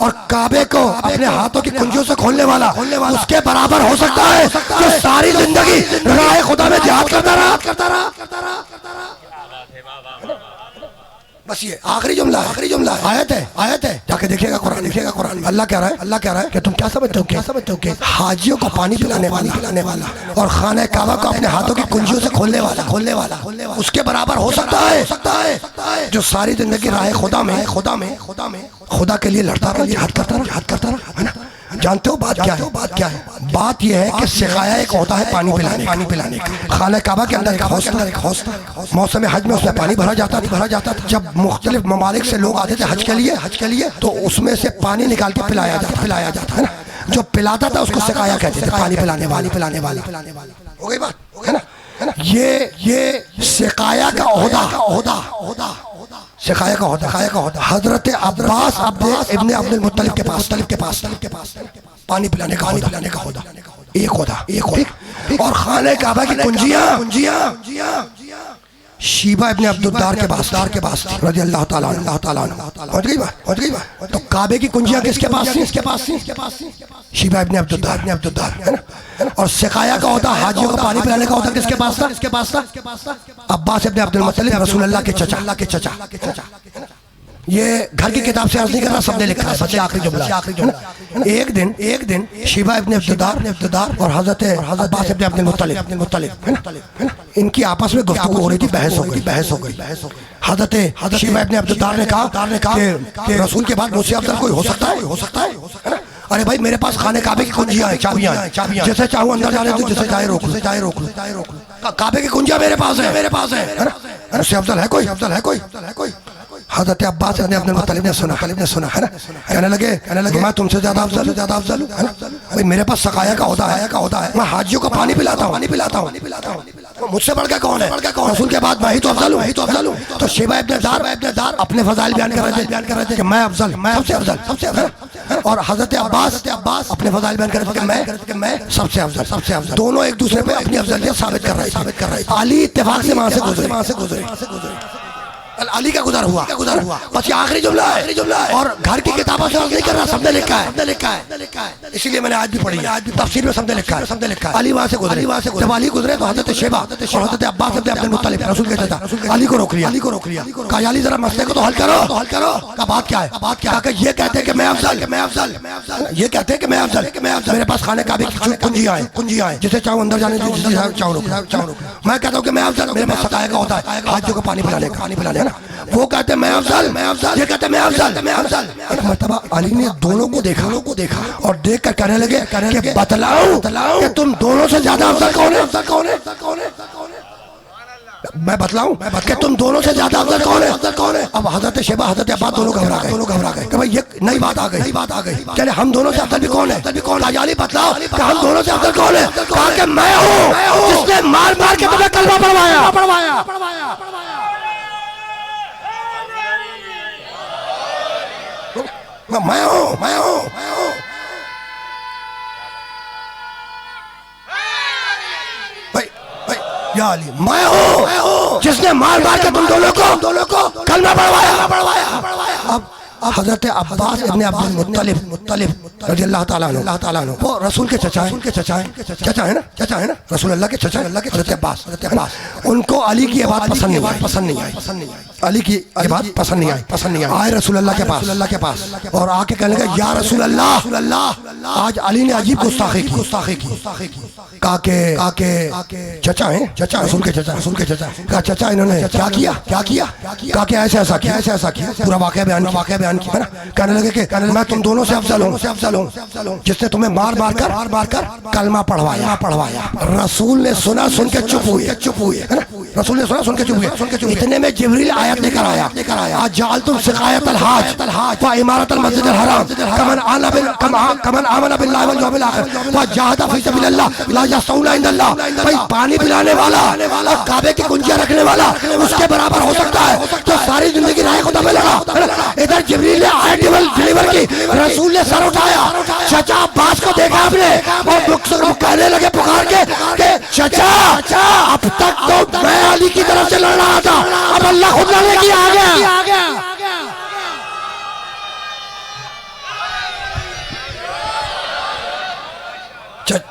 और काबे को अपने हाथों की कुंजियों से खोलने वाला उसके बराबर हो सकता है जो सारी जिंदगी राह खुदा में जिहाद करता रहा। बस ये आखिरी जुमला आयत है। जाके देखिएगा कुरान। अल्लाह कह रहा है कि तुम क्या समझते हो कि हाजियों को पानी पिलाने वाला और खाने काबा को अपने हाथों की कुंजियों से खोलने वाला उसके बराबर हो सकता है जो सारी जिंदगी राह खुदा में खुदा के लिए लड़ता रहा, जिहाद करता रहा, है ना। जानते हो बात क्या है? बात यह है कि सिकाया एक होता है पानी पिलाने का। खाना काबा के अंदर एक हौसला मौसम हज में उसमें पानी भरा जाता था। जब मुख्तलिफ ममालिक से लोग आते थे हज के लिए तो उसमें से पानी निकाल के पिलाया जाता है ना। जो पिलाता था उसको सिकाया कहते थे, पानी पिलाने वाला। हो गई बात, है ना। ये सिकाया का ओहदा हजरत अब्बास इब्ने अब्दुल मुत्तलिब के पास पानी पिलाने का ओहदा एक होदा। और खाने काबा की कुंजियां शीबा इब्ने अब्दुद्दार के पास रज़ियल्लाहु ताला पहुंच गई बात। तो काबे की कुंजियां किसके पास थी? शीबा इब्ने अब्दुद्दार, है ना। और सिकाया का होता हाजियों को पानी पिलाने का होता किसके पास था? अब्बास इब्ने अब्दुल मुत्तलिब रसूलुल्लाह के चचा। ये घर की किताब से अर्ज नहीं कर रहा, सबने लिखा है, सबसे आखिरी जुमला। एक दिन शीबा इब्ने अब्दुद्दार और हजरत अब्बास इब्ने अब्दुल मुत्तलिब, है ना, इनकी आपस में गुफ्तगू हो रही थी, बहस हो गई। हजरत शीबा इब्ने अब्दुद्दार ने कहा कि रसूल के बाद मुझसे अफजल कोई हो सकता है ना। अरे भाई मेरे पास खाने काबे की कुंजियां हैं, चाबियां हैं, जैसे चाहूं अंदर जाने दो, जैसे चाहे रोक लो। काबे की कुंजियां मेरे पास है ना। मुझसे अफजल है कोई? हज़रत अब्बास इब्ने अब्दुल मुत्तलिब ने सुना, है ना। कहने लगे मैं तुमसे ज्यादा अफजल हूं, है ना। भाई मेरे पास सकाया का होता है, मैं हाजियों को पानी पिलाता हूँ। मुझसे बढ़ के कौन है? रसूल के बाद मैं ही तो अफजल हूँ। तो शीबा इब्ने दार अपने फजाइल बयान कर रहे थे कि मैं अफजल, सबसे अफजल। और हज़रत अब्बास अपने फजाइल बयान कर रहे थे कि मैं सबसे अफजल। दोनों एक दूसरे पे अपनी अफजलियत साबित कर रहे थे। अली इत्तेफाक से वहां से गुजरे। अली का गुजर हुआ। बस ये आखिरी जुमला है। और घर की किताबों से नहीं कर रहा, सबने लिखा है। इसीलिए मैंने आज भी पढ़ी, तफसीर में सबने लिखा है। अली वहां से गुजरे। जब अली गुजरे तो हजरत शेबा और हजरत अब्बास इब्ने अब्दुल मुत्तलिब रसूल के चाचा अली को रोक लिया। कहा अली जरा मसले को तो हल करो। का बात क्या है? ये कहते हैं कि मैं अफजल, मेरे पास खाने काबे की कुंजियां हैं, जिसे चाहूं अंदर जाने दो, जिसे चाहूं रोक। मैं कहता हूं कि मैं अफजल, मेरे पास सकाया का होता है हाजियों को पानी पिलाने का। वो कहते मैं अफजल, ये कहते मैं अफजल। एक मर्तबा अली ने दोनों को देखा और देख कर कहने लगे कि बतलाओ कि तुम दोनों से ज्यादा अफजल कौन है? मैं बतलाऊं कि तुम दोनों से ज्यादा अफजल कौन है? अब हजरत शेबा हजरत अब्बास दोनों घबरा गए कि भाई ये नई बात आ गई। चले हम दोनों से अफजल भी कौन है? अली बतलाओ कि हम दोनों से अफजल कौन है? कहा कि मैं हूं जिसने मार के तुम्हें कलमा पढ़वाया। मैं हूं भाई या अली, मैं हूं जिसने मार के तुम दोनों को कलमा पढ़वाया। अब हजरत अब्बास इब्ने अब्दुल मुत्तलिब रज़ियल्लाहु ताला अन्हु वो रसूल के चचा है ना, रसूलुल्लाह के चचा हजरत अब्बास। उनको अली की बात पसंद नहीं आई। अली की बात पसंद नहीं आई। आए रसूलुल्लाह के पास और आके कहने लगे या रसूलुल्लाह, आज अली ने अजीब गुस्ताखी की। काके काके चचा हैं, चचा रसूल के चचा, रसूल के चचा। कहा चाचा इन्होंने क्या किया, क्या किया? कहा कि ऐसे ऐसा किया, ऐसे ऐसा किया। पूरा वाकया बयान किया ना। कहने लगे कि मैं तुम दोनों से अफजल हूँ जिसने तुम्हें मार मार कर कलमा पढ़वाया। रसूल ने सुना, सुन के चुप हुए है ना। रसूल ने सुना, सुन के चुप हुए। इतने में जिब्रील आयत लेकर आया, आज जाल तुम सिकायत अल हाज व इमारत अल मस्जिद अल हराम कमन आमन बिल्लाहि वल यौमिल आखिर व जाहदा फी सबिलिल्लाह ला यस्तऊना इंदल्लाह। भाई पानी पिलाने वाला और काबे की कुंजियां रखने वाला उसके बराबर हो सकता है तो सारी जिंदगी राह खुदा में लगा। इधर जिब्रील ने आयत डिलीवर की, रसूल ने सर उठाया। चचा अब्बास को देखा आपने और कहने लगे पुकार के चचा अब तक तो मैं अली की तरफ से लड़ रहा था, अब अल्लाह खुद लड़ने की आ गया।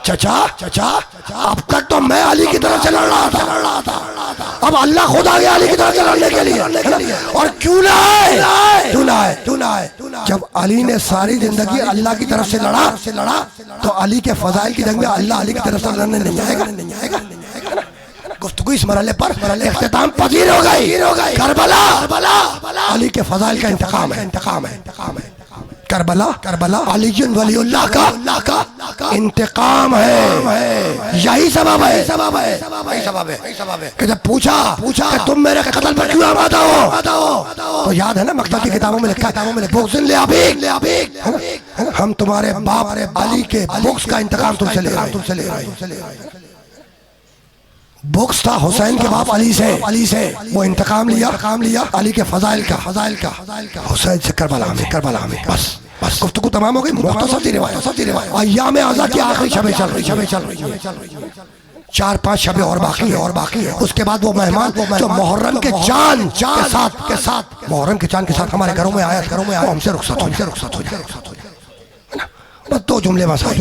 चचा अब तक तो मैं अली की तरफ से लड़ रहा था, अब अल्लाह खुद आ गया अली की तरफ से लड़ने के लिए। और क्यों ना आए? जब अली ने सारी जिंदगी अल्लाह की तरफ से लड़ा तो अली के फजाइल की जंग में अल्लाह अली की तरफ से लड़ने नहीं आएगा। गुफ्तगू इस मरहले पर इख्तिताम पजीर हो गई। करबला अली के फजाइल का इंतकाम है। करबला अली वलीउल्लाह का इंतकाम है। यही सबब है कि जब पूछा कि तुम मेरे कत्ल पर क्यों आमादा हो, तो याद है ना मकतल की किताबों में लिखा है बुग़्ज़न ले अबीक, हम तुम्हारे बाप अली के बुग़्ज़ का इंतकाम तुमसे ले रहे हैं। बुग़्ज़ था हुसैन के बाप अली से वो इंतकाम लिया अली के फजाइल का हुसैन से करबला में। बस गुफ्तगू तमाम हो गई। मुख्तसर सी रिवायत अय्याम आज़ा की आखिरी शबें चल रही 4-5 शबें और बाकी है। उसके बाद वो मेहमान जो मुहर्रम के चांद के साथ मुहर्रम के चांद के साथ हमारे घरों में आया वो हमसे रुखसत हो जाए। बस दो जुमले बस आए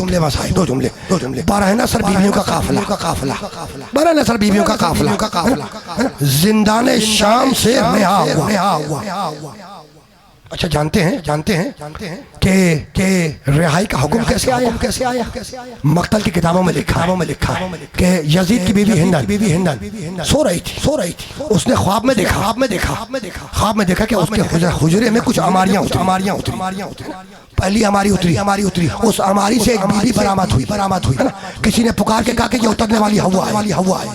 12 नसर बीवियों का काफिला 12 नसर बीवियों का काफिला जिंदाने शाम से रिहा हुआ। अच्छा जानते हैं कि रिहाई का हुक्म कैसे आया? मक्तल की किताबों में लिखा कि यजीद की बीवी हिंदन सो रही थी। उसने ख्वाब में देखा कि उसके हुजरे में कुछ अमारियां उतरी। पहली अमारी उतरी, उस अमारी से एक बीवी बरामद हुई है ना। किसी ने पुकार के कहा कि ये उतरने वाली हवा है।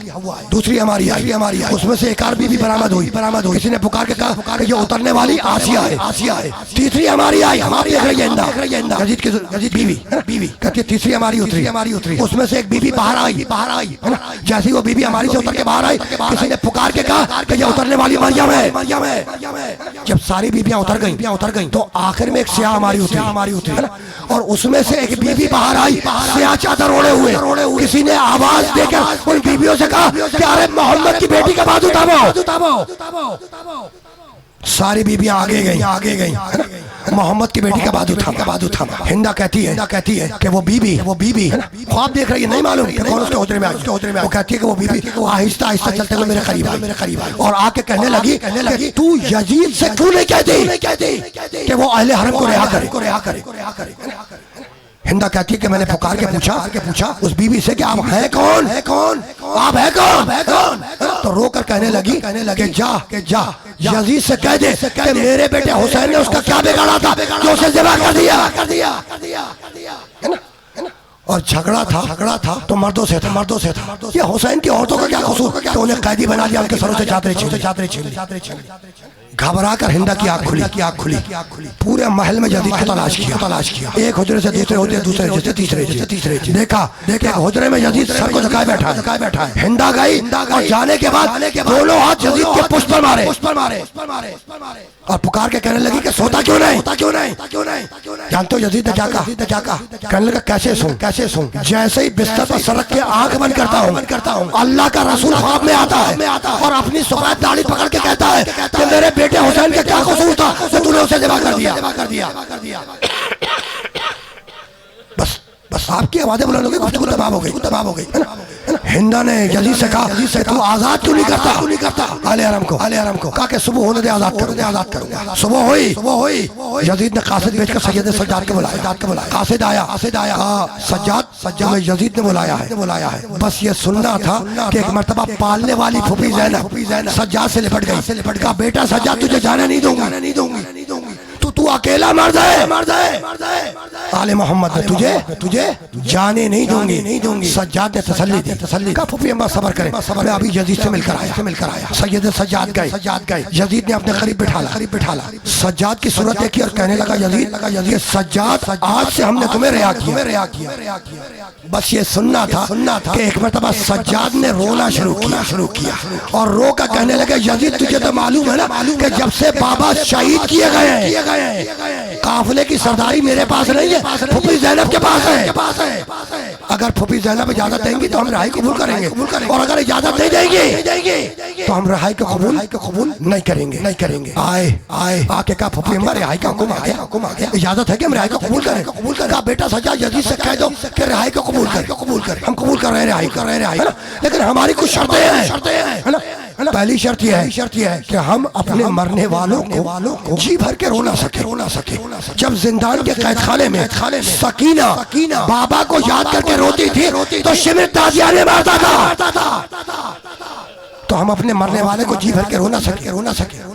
दूसरी अमारी आई, उसमें से एक और बीवी बरामद हुई। किसी ने पुकार के कहा कि ये उतरने वाली आसिया है। तीसरी अमारी आई, हम आप देख रहे हैं यजीद की बीवी कहती है तीसरी अमारी उतरी, उसमें से एक बीवी बाहर आई है ना। जैसी वो बीवी अमारी से उतर के बाहर आई, किसी ने पुकार के कहा कि ये उतरने वाली मरियम है। जब सारी बीबियां उतर गई तो आखिर में एक स्याह अमारी उतरी है ना। और उसमें से एक बीवी बाहर आई स्याह चादर ओढ़े हुए। किसी ने आवाज देकर उन बीवियों से कहा कि अरे मोहम्मद की बेटी का बाजू थामो। सारी बीबियां आगे गई है ना। मोहम्मद की बेटी का बाजू थामा। हिंदा कहती है कि वो बीबी है ना, ख्वाब देख रही है, नहीं मालूम कि कौन उसके हुजरे में आई। वो कहती है कि वो बीबी आहिस्ता चलते हुए मेरे करीब आई और आके कहने लगी कि तू यजीद से क्यों नहीं कहती कि वो अहले हरम को रिहा करे। हिंदा कहती है कि मैंने पुकार के पूछा उस बीवी से कि आप हैं कौन, आप हैं कौन? तो रोकर कहने लगी कि जा यजीद से कह दे कि मेरे बेटे हुसैन ने उसका क्या बिगाड़ा था जो उसे ज़िबा कर दिया है ना। और झगड़ा था तो मर्दों से था। ये हुसैन की औरतों का क्या कसूर तो उन्हें कैदी बना लिया, उनके सरों से चादरें छीन। घबरा कर हिंदा की आँख खुली। पूरे महल में यजीद को तलाश किया। एक हुजरे से दूसरे हुजरे, दूसरे से तीसरे देखा हुजरे में यजीद सर को झुकाए बैठा है। हिंदा गई और जाने के बाद दोनों हाथ यजीद के पुष्ट पर मारे और पुकार के कहने लगी कि सोता क्यों नहीं? जानते हो यजीद ने क्या कहा? कहने लगा कैसे सोऊं? जैसे ही बिस्तर पर सरक के आंख बंद करता हूँ अल्लाह का रसूल ख्वाब में आता है और अपनी सफेद दाढ़ी पकड़ के कहता है कि मेरे बेटे हुसैन का क्या कसूर था कि तूने उसे ज़िबा कर दिया। बस आपकी आवाजें बुलंद हो गई, गुफ्तगू तमाम हो गई है ना। हिंदा ने यजीद से कहा कि तू आजाद क्यों नहीं करता आले आराम को कहा कि सुबह होने दे, आजाद करूंगा। सुबह हुई यजीद ने कासिद भेजकर सैयद सज्जाद के बुलाया। कासिद आया, सज्जाद यजीद ने बुलाया है। बस ये सुनना था कि एक मर्तबा पालने वाली फूफी ज़ैनब सज्जाद से लिपट गई। कहा बेटा सज्जाद तुझे जाने नहीं दूंगी, तू अकेला मर जाए। आले मोहम्मद ने तुझे जाने नहीं दूंगी। सज्जाद ने तसल्ली दी। कहा फूफी अम्मा सब्र करें, मैं अभी यजीद से मिलकर आया। सैयद सज्जाद गए। यजीद ने अपने करीब बिठाला। सज्जाद की सूरत देखी और कहने लगा यजीद सज्जाद आज से हमने तुम्हें रिहा किया। बस ये सुनना था कि एक मरतबा सज्जाद ने रोना शुरू किया और रो कर कहने लगे यजीद तुझे तो मालूम है ना कि जब से बाबा शहीद किए गए काफिले की सरदारी मेरे पास नहीं है, फूफी ज़ैनब के पास है। अगर फूफी ज़ैनब इजाजत देंगी तो हम रिहाई कबूल करेंगे और अगर इजाजत नहीं देंगे तो हम रिहाई को कबूल नहीं करेंगे। आए आके कहा फूफी अम्मा रिहाई का हुक्म आ गया, इजाजत है कि हम रिहाई को कबूल करें। कहा बेटा सज्जाद यजीद से कह दो कि रिहाई को कबूल कर। हम कबूल कर रहे हैं रिहाई, लेकिन हमारी कुछ शर्तें हैं, है ना। पहली शर्त यह है कि हम अपने मरने वालों को जी भर के रोना सके। जब जिंदान के कैदखाने में सकीना बाबा को याद करके रोती थी तो शिमिर ताजिया ने मारता था। तो हम अपने मरने वाले को जी भर के रोना सके,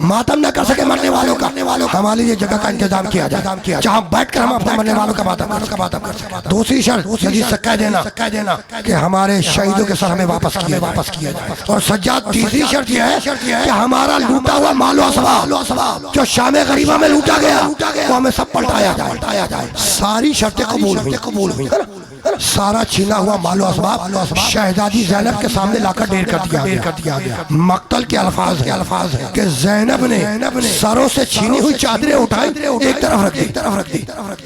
मातम न कर सके मरने वालों का। हमारे लिए जगह का इंतजाम किया जाए जहाँ बैठकर हम अपने मरने वालों का मातम कर सके। दूसरी शर्त यजीद से कह देना कि हमारे शहीदों के सर हमें वापस किया जाए। और सज्जाद तीसरी शर्त यह है कि हमारा लूटा हुआ मालो असबाब जो शाम गरीबा में लूटा गया वो हमें सब पलटाया जाए। सारी शर्तें कबूल हुई। सारा छीना हुआ मालो असबाब शहजादी ज़ैनब के सामने लाकर ढेर कर दिया गया। मक्तल के अल्फाज है कि ज़ैनब ने सरों से छीनी हुई चादरें उठाई एक तरफ रख दी,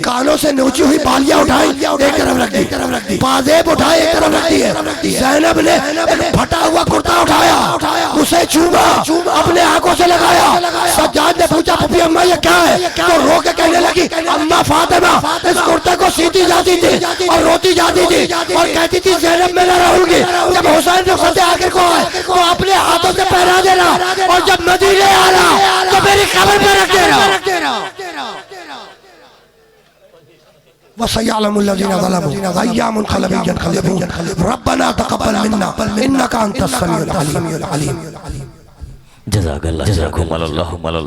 कानों से नोची हुई बालियां उठाई एक तरफ रख दी, पाजेब उठाए एक तरफ रख दिए। ज़ैनब ने एक फटा हुआ कुर्ता उठाया, उसे चूमा, अपने आंखों से लगाया। सज्जाद ने पूछा फूफी अम्मा ये क्या है? तो रो के कहने लगी अम्मा फातिमा इस कुर्ते को सीती जाती थी और रोती जाती थी और कहती थी ज़ैनब में न रहूंगी। जब हुसैन रुखसत आखिर को आए तो अपने हाथों से पहना देना और जब मदीने आना तो मेरी कब्र पे रख देना। वसयअलमुल्लज़ीना ज़लमू अय्यामुन क़लीलुन रब्बना तक़ब्बल मिन्ना इन्नका अंतस समीउल अलीम।
जज़ाकल्लाह।